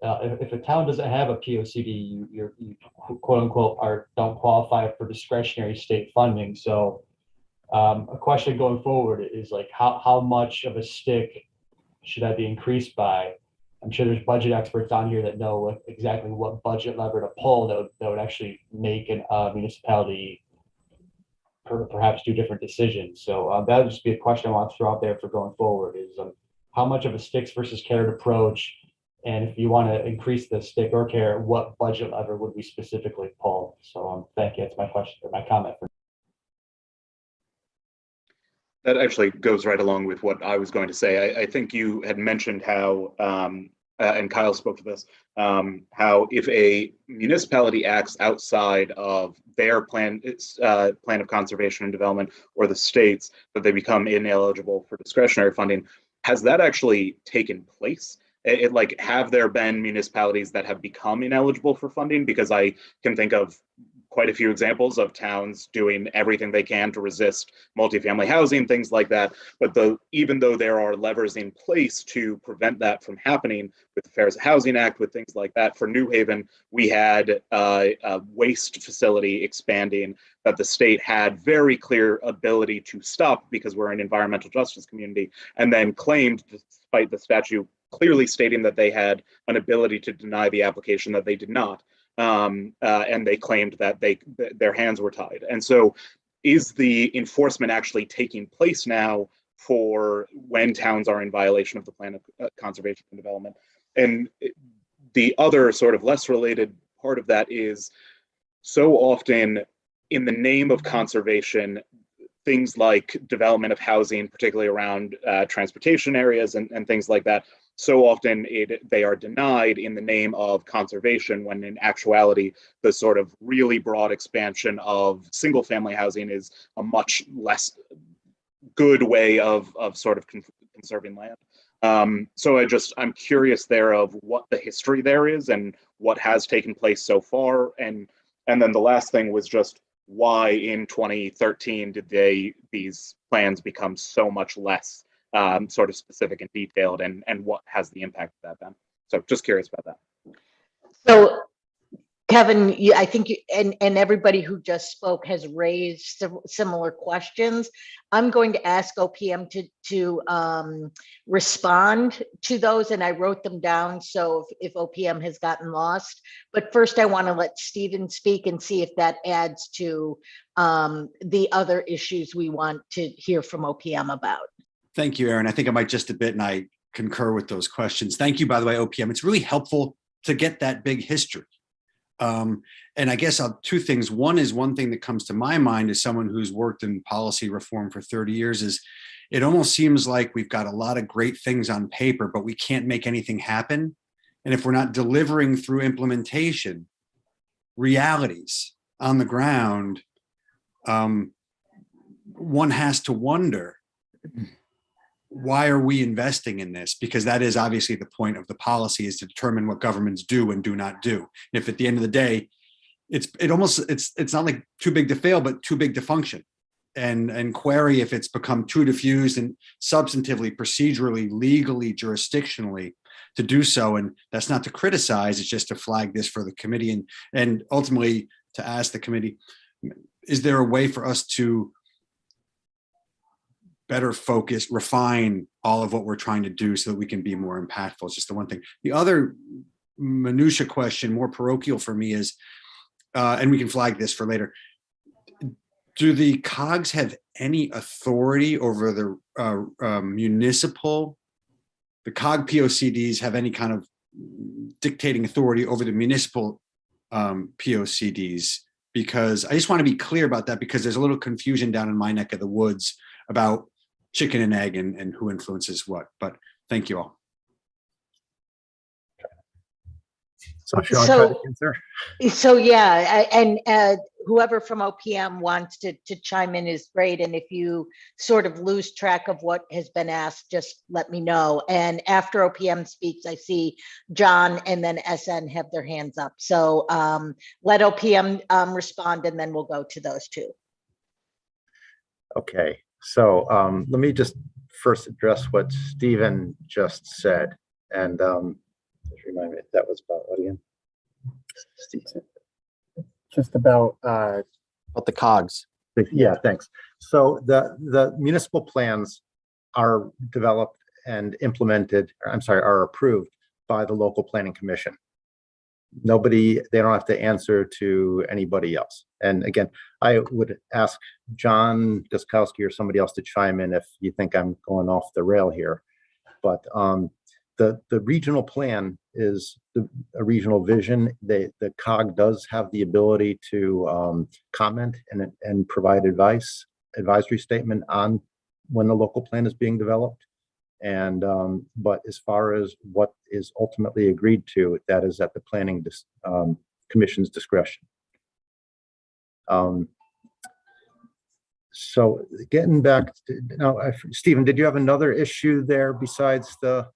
if a town doesn't have a POCD, you quote unquote don't qualify for discretionary state funding. So a question going forward is like, how much of a stick should that be increased by? I'm sure there's budget experts on here that know exactly what budget lever to pull that would actually make a municipality perhaps do different decisions. So that would just be a question I want to throw out there for going forward, is how much of a sticks versus carrot approach? And if you want to increase the stick or carrot, what budget lever would we specifically pull? So thank you. That's my question, my comment. That actually goes right along with what I was going to say. I think you had mentioned how, and Kyle spoke to this, how if a municipality acts outside of their plan of conservation and development or the state's, that they become ineligible for discretionary funding. Has that actually taken place? Like, have there been municipalities that have become ineligible for funding? Because I can think of quite a few examples of towns doing everything they can to resist multifamily housing, things like that. But even though there are levers in place to prevent that from happening with the Fair Housing Act, with things like that, for New Haven, we had a waste facility expanding that the state had very clear ability to stop because we're an environmental justice community, and then claimed, despite the statute clearly stating that they had an ability to deny the application, that they did not. And they claimed that their hands were tied. And so is the enforcement actually taking place now for when towns are in violation of the plan of conservation and development? And the other sort of less related part of that is, so often in the name of conservation, things like development of housing, particularly around transportation areas and things like that, so often they are denied in the name of conservation, when in actuality, the sort of really broad expansion of single family housing is a much less good way of sort of conserving land. So I'm curious there of what the history there is and what has taken place so far. And then the last thing was just, why in 2013 did these plans become so much less sort of specific and detailed, and what has the impact of that been? So just curious about that. So Kevin, I think and everybody who just spoke has raised similar questions. I'm going to ask OPM to respond to those, and I wrote them down, so if OPM has gotten lost. But first, I want to let Stephen speak and see if that adds to the other issues we want to hear from OPM about. Thank you, Aaron. I think I might just a bit, and I concur with those questions. Thank you, by the way, OPM. It's really helpful to get that big history. And I guess two things. One thing that comes to my mind as someone who's worked in policy reform for 30 years is it almost seems like we've got a lot of great things on paper, but we can't make anything happen. And if we're not delivering through implementation realities on the ground, one has to wonder, why are we investing in this? Because that is obviously the point of the policy, is to determine what governments do and do not do. If at the end of the day, it's not like too big to fail, but too big to function. And query if it's become too diffused and substantively, procedurally, legally, jurisdictionally to do so. And that's not to criticize, it's just to flag this for the committee and ultimately to ask the committee, is there a way for us to better focus, refine all of what we're trying to do so that we can be more impactful? It's just the one thing. The other minutia question, more parochial for me, is, and we can flag this for later, do the COGs have any authority over the municipal, the COG POCDs have any kind of dictating authority over the municipal POCDs? Because I just want to be clear about that, because there's a little confusion down in my neck of the woods about chicken and egg and who influences what. But thank you all. So yeah, and whoever from OPM wants to chime in is great. And if you sort of lose track of what has been asked, just let me know. And after OPM speaks, I see John and then SN have their hands up. So let OPM respond, and then we'll go to those two. Okay, so let me just first address what Stephen just said. And just remind me, that was about what again? Just about the COGs. Yeah, thanks. So the municipal plans are developed and implemented, are approved by the local planning commission. They don't have to answer to anybody else. And again, I would ask John Guskowski or somebody else to chime in if you think I'm going off the rail here. But the regional plan is a regional vision. The COG does have the ability to comment and provide advisory statement on when the local plan is being developed. And but as far as what is ultimately agreed to, that is at the planning commission's discretion. So getting back to now, Stephen, did you have another issue there besides that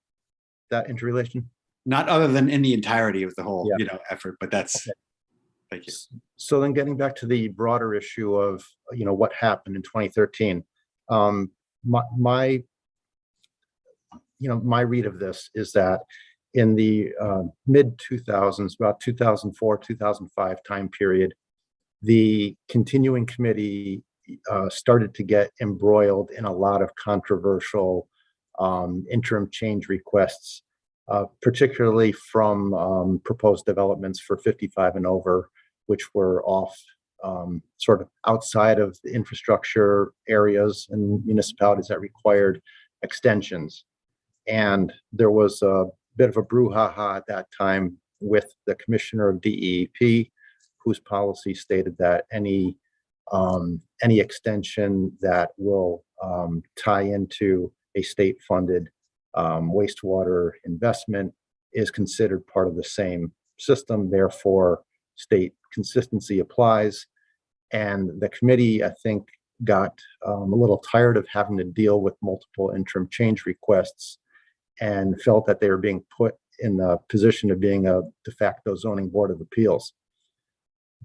interrelation? Not other than in the entirety of the whole, effort, but that's, okay. Thank you. So then getting back to the broader issue of, what happened in 2013, my read of this is that in the mid 2000s, about 2004, 2005 time period, the continuing committee started to get embroiled in a lot of controversial interim change requests, particularly from proposed developments for 55 and over, which were off sort of outside of the infrastructure areas and municipalities that required extensions. And there was a bit of a brouhaha at that time with the commissioner of DEP, whose policy stated that any extension that will tie into a state-funded wastewater investment is considered part of the same system. Therefore, state consistency applies. And the committee, I think, got a little tired of having to deal with multiple interim change requests and felt that they were being put in the position of being a de facto zoning board of appeals.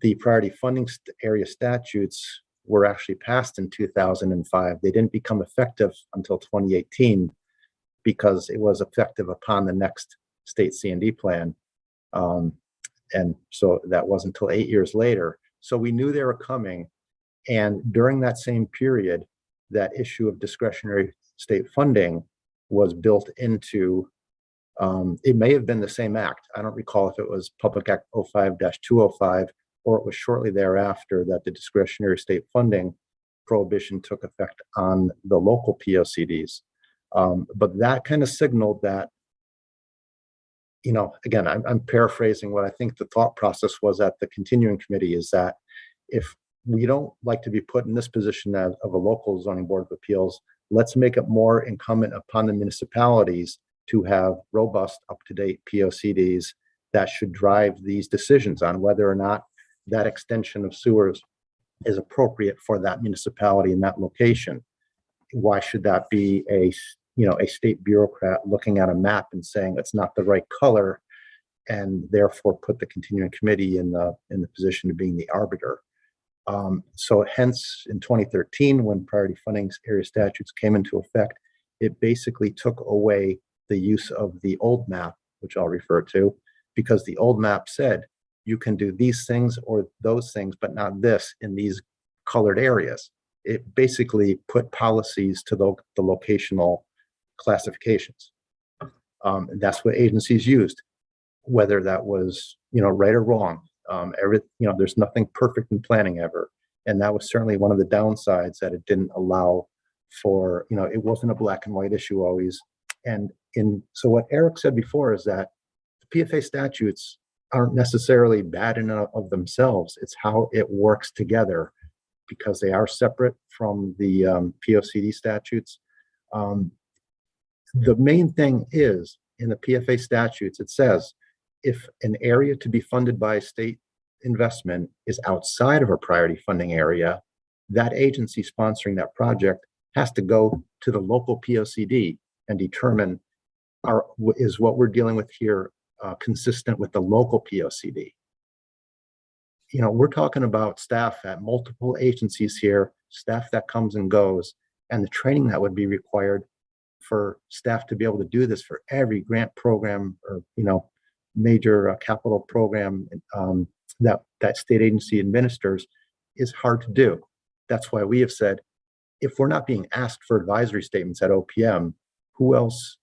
The priority funding area statutes were actually passed in 2005. They didn't become effective until 2018 because it was effective upon the next state C&D plan. And so that wasn't until 8 years later. So we knew they were coming. And during that same period, that issue of discretionary state funding was built into, it may have been the same act. I don't recall if it was Public Act 05-205, or it was shortly thereafter that the discretionary state funding prohibition took effect on the local POCDs. But that kind of signaled that, again, I'm paraphrasing what I think the thought process was at the continuing committee, is that if we don't like to be put in this position of a local zoning board of appeals, let's make it more incumbent upon the municipalities to have robust, up-to-date POCDs that should drive these decisions on whether or not that extension of sewers is appropriate for that municipality in that location. Why should that be a state bureaucrat looking at a map and saying it's not the right color, and therefore put the continuing committee in the position of being the arbiter? So hence in 2013, when priority funding area statutes came into effect, it basically took away the use of the old map, which I'll refer to, because the old map said you can do these things or those things, but not this in these colored areas. It basically put policies to the locational classifications. That's what agencies used, whether that was right or wrong. There's nothing perfect in planning ever, and that was certainly one of the downsides, that it didn't allow for, it wasn't a black and white issue always. And so what Eric said before is that the PFA statutes aren't necessarily bad in and of themselves. It's how it works together, because they are separate from the POCD statutes. The main thing is, in the PFA statutes, it says if an area to be funded by state investment is outside of a priority funding area, that agency sponsoring that project has to go to the local POCD and determine, is what we're dealing with here consistent with the local POCD. We're talking about staff at multiple agencies here, staff that comes and goes, and the training that would be required for staff to be able to do this for every grant program or major capital program that state agency administers is hard to do. That's why we have said, if we're not being asked for advisory statements at OPM, who else,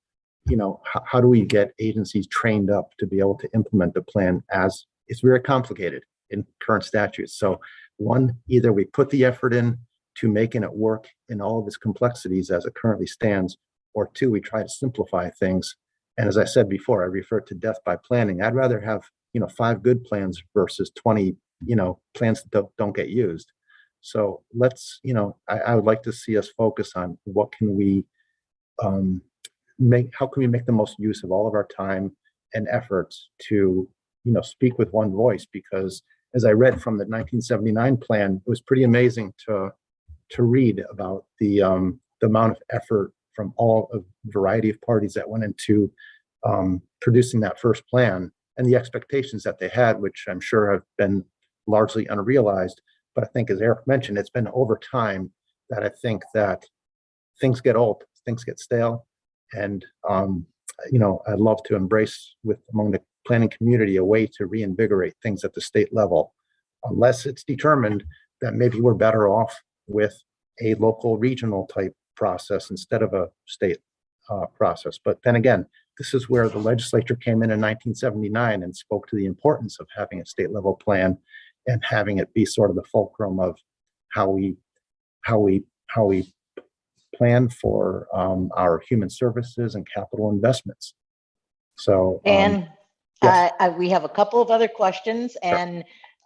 how do we get agencies trained up to be able to implement the plan? As it's very complicated in current statutes. So one, either we put the effort in to making it work in all of its complexities as it currently stands, or two, we try to simplify things. And as I said before, I refer to death by planning. I'd rather have 5 good plans versus 20 plans that don't get used. So let's, I would like to see us focus on what can we how can we make the most use of all of our time and efforts to, speak with one voice? Because as I read from the 1979 plan, it was pretty amazing to read about the amount of effort from all a variety of parties that went into producing that first plan, and the expectations that they had, which I'm sure have been largely unrealized. But I think, as Eric mentioned, it's been over time that I think that things get old, things get stale, and I'd love to embrace among the planning community a way to reinvigorate things at the state level, unless it's determined that maybe we're better off with a local regional type process instead of a state process. But then again, this is where the legislature came in 1979 and spoke to the importance of having a state level plan and having it be sort of the fulcrum of how we plan for our human services and capital investments. So, and yes. we have a couple of other questions, and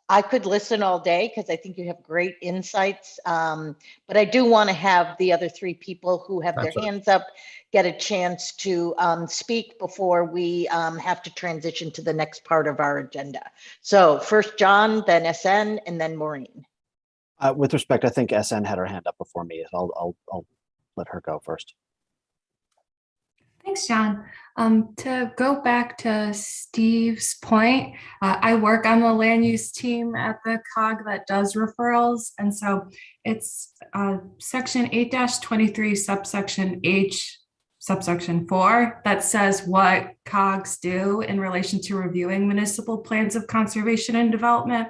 I could listen all day because I think you have great insights. But I do want to have the other three people who have their hands up get a chance to speak before we have to transition to the next part of our agenda. So first John, then SN, and then Maureen. With respect, I think SN had her hand up before me. I'll let her go first. Thanks, John. To go back to Steve's point, I work on the land use team at the COG that does referrals. And so it's section 8-23, subsection H, subsection 4, that says what COGs do in relation to reviewing municipal plans of conservation and development.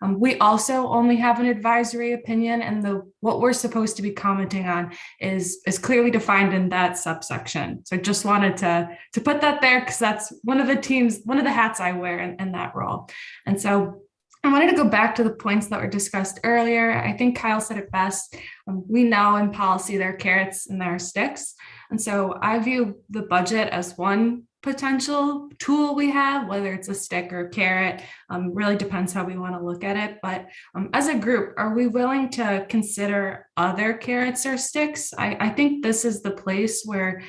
We also only have an advisory opinion, and what we're supposed to be commenting on is clearly defined in that subsection. So I just wanted to put that there because that's one of the hats I wear in that role. And so I wanted to go back to the points that were discussed earlier. I think Kyle said it best. We know in policy there are carrots and there are sticks. And so I view the budget as one potential tool we have, whether it's a stick or a carrot, really depends how we want to look at it. But as a group, are we willing to consider other carrots or sticks? I think this is the place where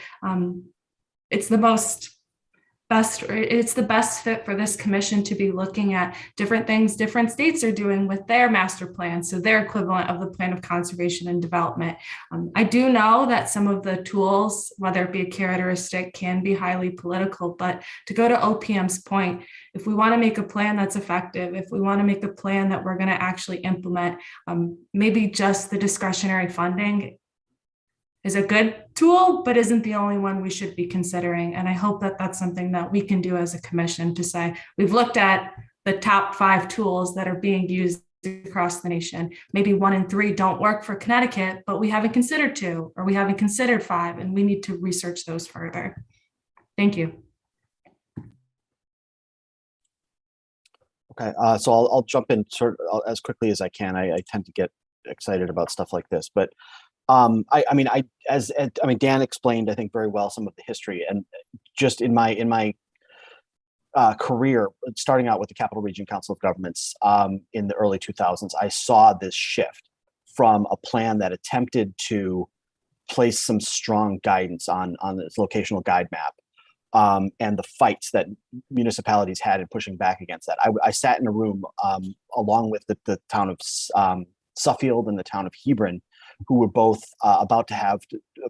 it's the best fit for this commission to be looking at different things different states are doing with their master plans, so their equivalent of the plan of conservation and development. I do know that some of the tools, whether it be a carrot or a stick, can be highly political, but to go to OPM's point, if we want to make a plan that's effective, if we want to make a plan that we're going to actually implement, maybe just the discretionary funding is a good tool, but isn't the only one we should be considering. And I hope that that's something that we can do as a commission to say, we've looked at the top 5 tools that are being used across the nation. Maybe 1 and 3 don't work for Connecticut, but we haven't considered 2, or we haven't considered 5, and we need to research those further. Thank you. Okay, so I'll jump in sort of as quickly as I can. I tend to get excited about stuff like this, but Dan explained, I think, very well some of the history, and just in my career, starting out with the Capital Region Council of Governments in the early 2000s, I saw this shift from a plan that attempted to place some strong guidance on this locational guide map and the fights that municipalities had in pushing back against that. I sat in a room along with the town of Suffield and the town of Hebron, who were both about to have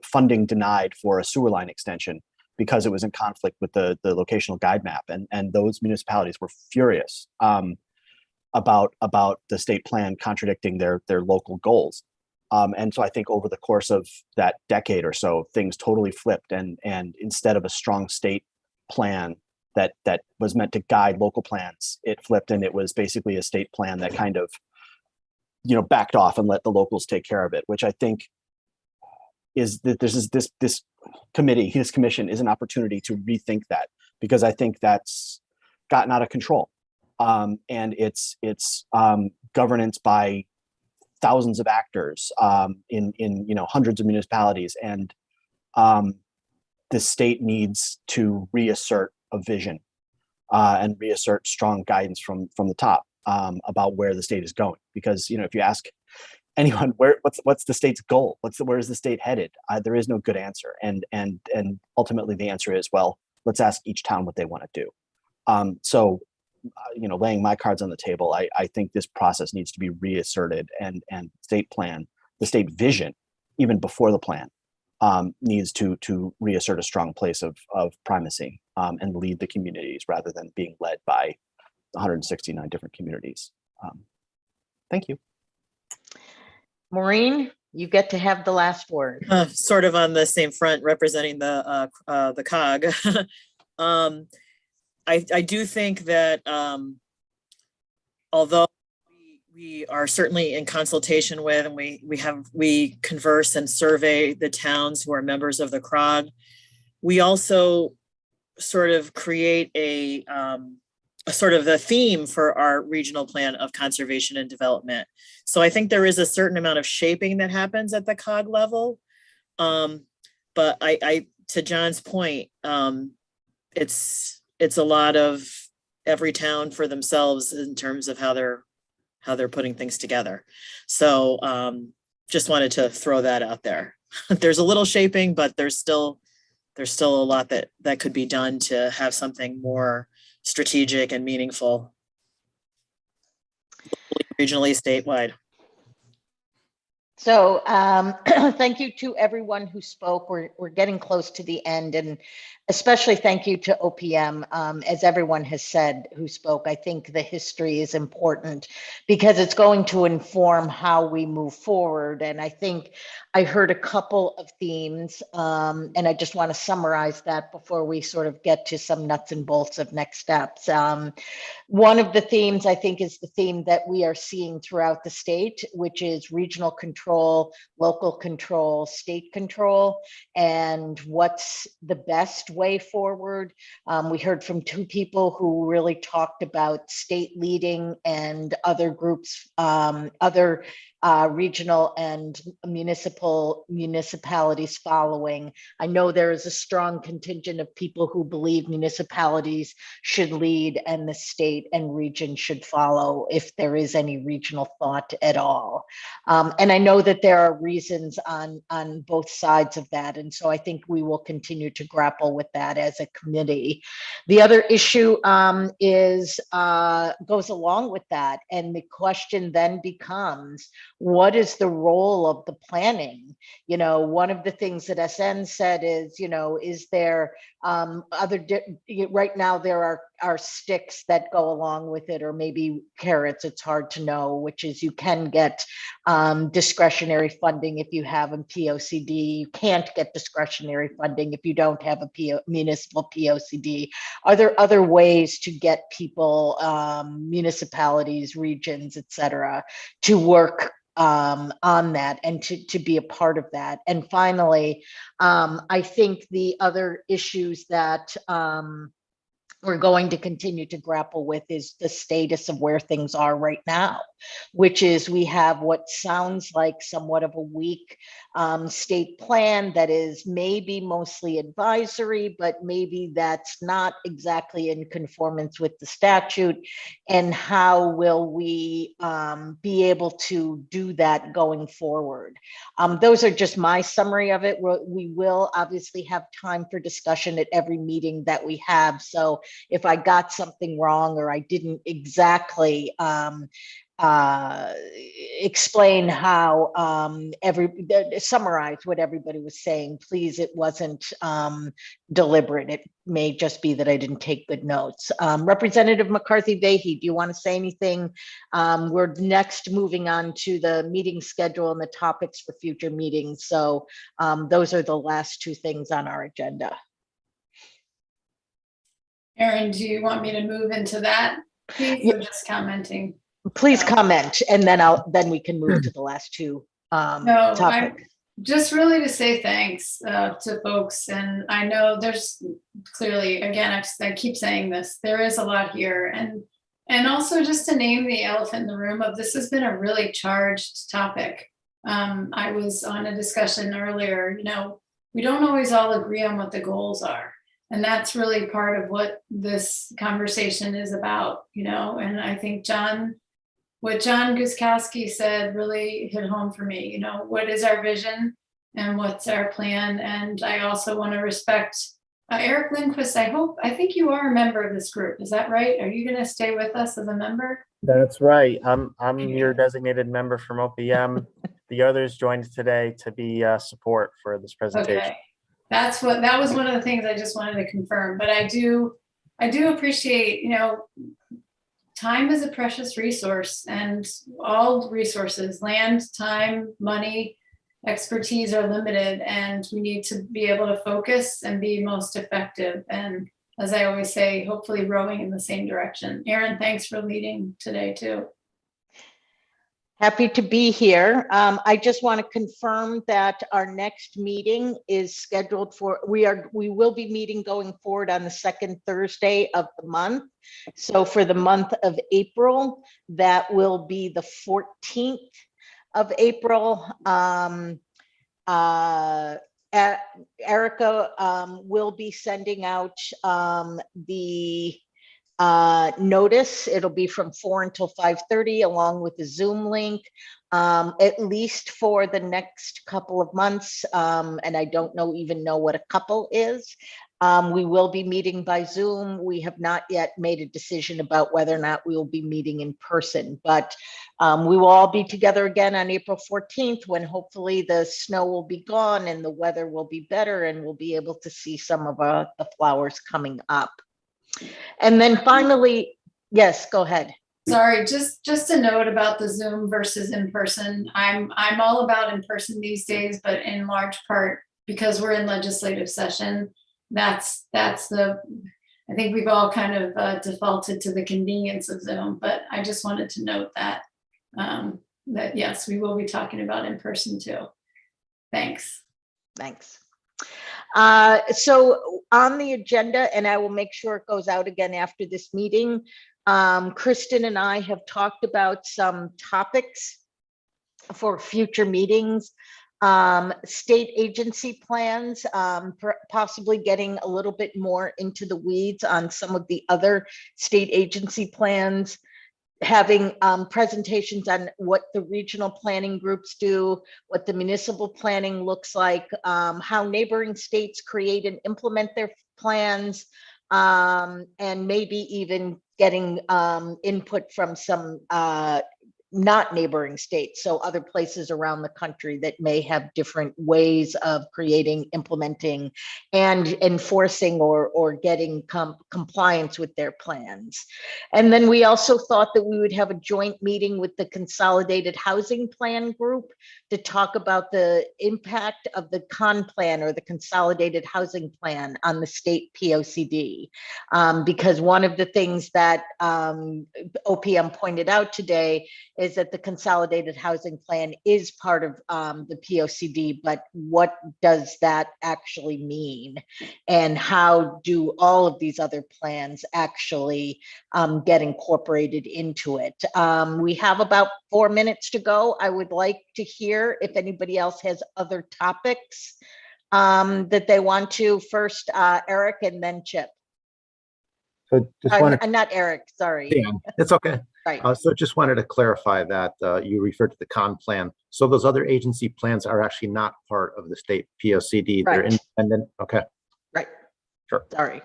funding denied for a sewer line extension because it was in conflict with the locational guide map. And those municipalities were furious about the state plan contradicting their local goals. And so I think over the course of that decade or so, things totally flipped. And instead of a strong state plan that was meant to guide local plans, it flipped, and it was basically a state plan that kind of backed off and let the locals take care of it, which I think is that this commission is an opportunity to rethink that, because I think that's gotten out of control. And it's governance by thousands of actors in hundreds of municipalities, and the state needs to reassert a vision and reassert strong guidance from the top about where the state is going. Because if you ask anyone, what's the state's goal? Where's the state headed? There is no good answer. And ultimately the answer is, well, let's ask each town what they want to do. So, laying my cards on the table, I think this process needs to be reasserted, and state plan, the state vision, even before the plan, needs to reassert a strong place of primacy and lead the communities rather than being led by 169 different communities. Thank you. Maureen, you get to have the last word. Sort of on the same front, representing the COG. I do think that although we are certainly in consultation with, and we converse and survey the towns who are members of the CROG, we also sort of create a sort of the theme for our regional plan of conservation and development. So I think there is a certain amount of shaping that happens at the COG level. But I to John's point, it's a lot of every town for themselves in terms of how they're putting things together. So just wanted to throw that out there. There's a little shaping, but there's still a lot that could be done to have something more strategic and meaningful, regionally, statewide. So thank you to everyone who spoke. We're getting close to the end, and especially thank you to OPM. As everyone has said who spoke, I think the history is important because it's going to inform how we move forward. And I think I heard a couple of themes, and I just want to summarize that before we sort of get to some nuts and bolts of next steps. One of the themes I think is the theme that we are seeing throughout the state, which is regional control, local control, state control, and what's the best way forward. We heard from two people who really talked about state leading and other groups, other regional and municipalities following. I know there is a strong contingent of people who believe municipalities should lead and the state and region should follow if there is any regional thought at all. And I know that there are reasons on both sides of that. And so I think we will continue to grapple with that as a committee. The other issue goes along with that. And the question then becomes, what is the role of the planning? One of the things that SN said is, is there right now there are sticks that go along with it, or maybe carrots, it's hard to know, which is you can get discretionary funding if you have a POCD. You can't get discretionary funding if you don't have a municipal POCD. Are there other ways to get people, municipalities, regions, et cetera, to work on that and to be a part of that? And finally, I think the other issues that we're going to continue to grapple with is the status of where things are right now, which is we have what sounds like somewhat of a weak state plan that is maybe mostly advisory, but maybe that's not exactly in conformance with the statute. And how will we be able to do that going forward? Those are just my summary of it. We will obviously have time for discussion at every meeting that we have. So if I got something wrong or I didn't exactly explain how summarize what everybody was saying, please, it wasn't deliberate. It may just be that I didn't take good notes. Representative McCarthy-Vahey, do you want to say anything? We're next moving on to the meeting schedule and the topics for future meetings. So those are the last two things on our agenda. Erin, do you want me to move into that piece or just commenting? Please comment, and then we can move to the last two topics. Just really to say thanks to folks, and I know there's clearly, again, I keep saying this, there is a lot here, and also just to name the elephant in the room of this has been a really charged topic. I was on a discussion earlier, we don't always all agree on what the goals are. And that's really part of what this conversation is about, and I think John what John Guskowski said really hit home for me. You know, what is our vision and what's our plan? And I also want to respect Eric Lindquist. I think you are a member of this group. Is that right? Are you going to stay with us as a member? That's right. I'm your designated member from OPM. The others joined today to be support for this presentation. Okay, that was one of the things I just wanted to confirm. But I do appreciate, you know, time is a precious resource, and all resources, land, time, money, expertise are limited, and we need to be able to focus and be most effective. And as I always say, hopefully rowing in the same direction. Erin, thanks for leading today too. Happy to be here. I just want to confirm that our next meeting is scheduled for, we will be meeting going forward on the second Thursday of the month. So for the month of April, that will be the 14th of April. Erica will be sending out the notice. It'll be from 4 until 5:30 along with the Zoom link, at least for the next couple of months. And I don't even know what a couple is. We will be meeting by Zoom. We have not yet made a decision about whether or not we will be meeting in person, but we will all be together again on April 14th, when hopefully the snow will be gone and the weather will be better, and we'll be able to see some of the flowers coming up. And then finally, yes, go ahead. Sorry, just a note about the Zoom versus in person. I'm all about in person these days, but in large part because we're in legislative session. That's I think we've all kind of defaulted to the convenience of Zoom, but I just wanted to note that that yes, we will be talking about in person too. Thanks. Thanks. So on the agenda, and I will make sure it goes out again after this meeting, Kristen and I have talked about some topics for future meetings, state agency plans, possibly getting a little bit more into the weeds on some of the other state agency plans, having presentations on what the regional planning groups do, what the municipal planning looks like, how neighboring states create and implement their plans, and maybe even getting input from some not neighboring states, so other places around the country that may have different ways of creating, implementing, and enforcing or getting compliance with their plans. And then we also thought that we would have a joint meeting with the Consolidated Housing Plan Group to talk about the impact of the CON plan, or the Consolidated Housing Plan, on the state POCD. Because one of the things that OPM pointed out today is that the Consolidated Housing Plan is part of the POCD, but what does that actually mean? And how do all of these other plans actually get incorporated into it? We have about 4 minutes to go. I would like to hear if anybody else has other topics that they want to. First, Eric, and then Chip. So just wanted, not Eric, sorry. Dan, it's okay. Right. So just wanted to clarify that you referred to the CON plan. So those other agency plans are actually not part of the state POCD. Right. They're independent. Okay. Right. Sure. Sorry.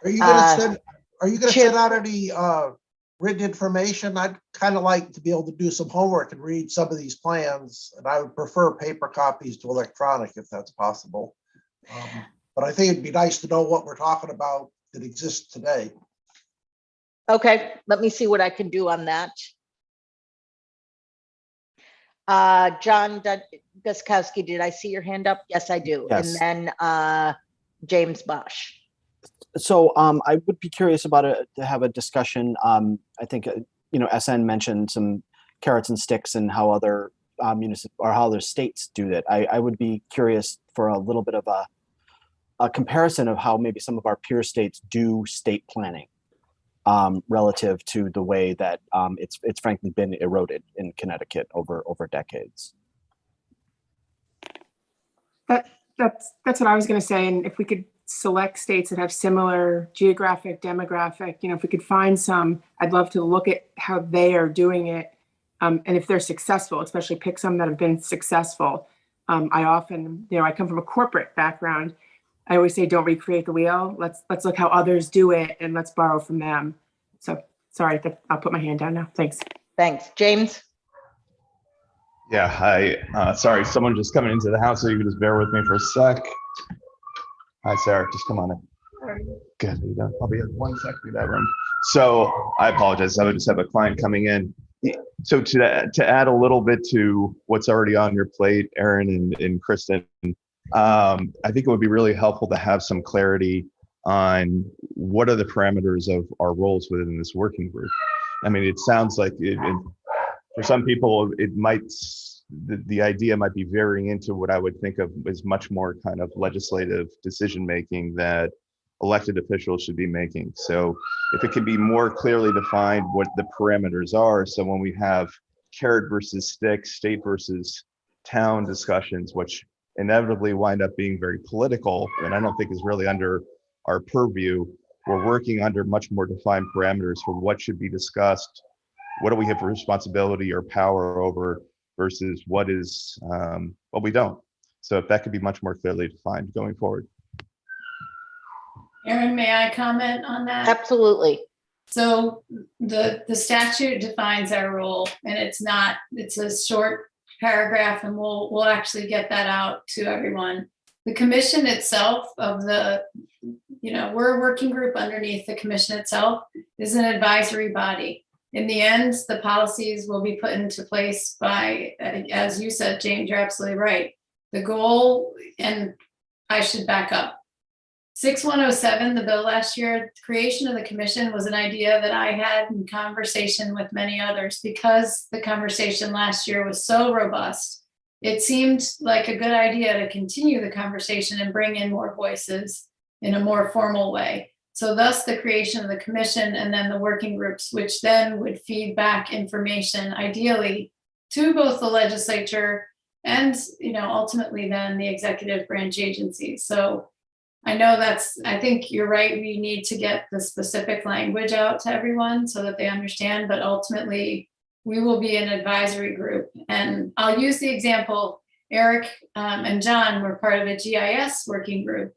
Are you going to send out any written information? I'd kind of like to be able to do some homework and read some of these plans, and I would prefer paper copies to electronic if that's possible. But I think it'd be nice to know what we're talking about that exists today. Okay, let me see what I can do on that. John Guskowski, did I see your hand up? Yes, I do. Yes. And then James Bosch. So I would be curious about to have a discussion. I think SN mentioned some carrots and sticks and how other municipal or how other states do that. I would be curious for a little bit of a comparison of how maybe some of our peer states do state planning relative to the way that it's frankly been eroded in Connecticut over decades. That's what I was going to say, and if we could select states that have similar geographic, demographic, if we could find some, I'd love to look at how they are doing it. And if they're successful, especially pick some that have been successful. I often, I come from a corporate background. I always say, don't recreate the wheel. Let's look how others do it and let's borrow from them. So sorry, I'll put my hand down now. Thanks. Thanks. James? Yeah, hi. Sorry, someone just coming into the house, so you can just bear with me for a sec. Hi, Sarah. Just come on in. Good. You done? I'll be at 1 second in that room. So I apologize. I would just have a client coming in. So to add a little bit to what's already on your plate, Aaron and Kristen, I think it would be really helpful to have some clarity on what are the parameters of our roles within this working group. I mean, it sounds like for some people, it might, the idea might be veering into what I would think of as much more kind of legislative decision-making that elected officials should be making. So if it can be more clearly defined what the parameters are, so when we have carrot versus stick, state versus town discussions, which inevitably wind up being very political, and I don't think is really under our purview, we're working under much more defined parameters for what should be discussed, what do we have responsibility or power over versus what is what we don't. So if that could be much more clearly defined going forward. Aaron, may I comment on that? Absolutely. So the statute defines our role, and it's a short paragraph, and we'll actually get that out to everyone. The commission itself we're a working group underneath the commission itself, is an advisory body. In the end, the policies will be put into place by, as you said, James, you're absolutely right. The goal, and I should back up. 6107, the bill last year, creation of the commission was an idea that I had in conversation with many others because the conversation last year was so robust. It seemed like a good idea to continue the conversation and bring in more voices in a more formal way. So thus the creation of the commission and then the working groups, which then would feed back information ideally to both the legislature and ultimately then the executive branch agencies. So I know I think you're right. We need to get the specific language out to everyone so that they understand, but ultimately we will be an advisory group. And I'll use the example, Eric and John were part of a GIS working group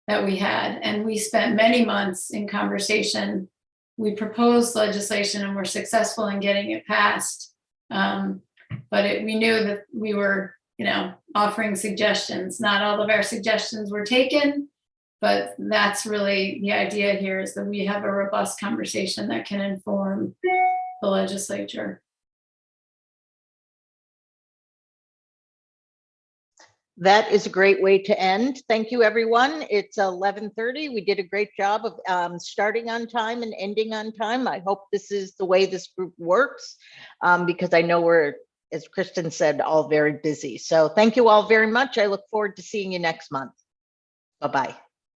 that we had, and we spent many months in conversation. We proposed legislation and were successful in getting it passed. But we knew that we were, offering suggestions. Not all of our suggestions were taken, but that's really the idea here, is that we have a robust conversation that can inform the legislature. That is a great way to end. Thank you, everyone. It's 11:30. We did a great job of starting on time and ending on time. I hope this is the way this group works, because I know we're, as Kristen said, all very busy. So thank you all very much. I look forward to seeing you next month. Bye-bye.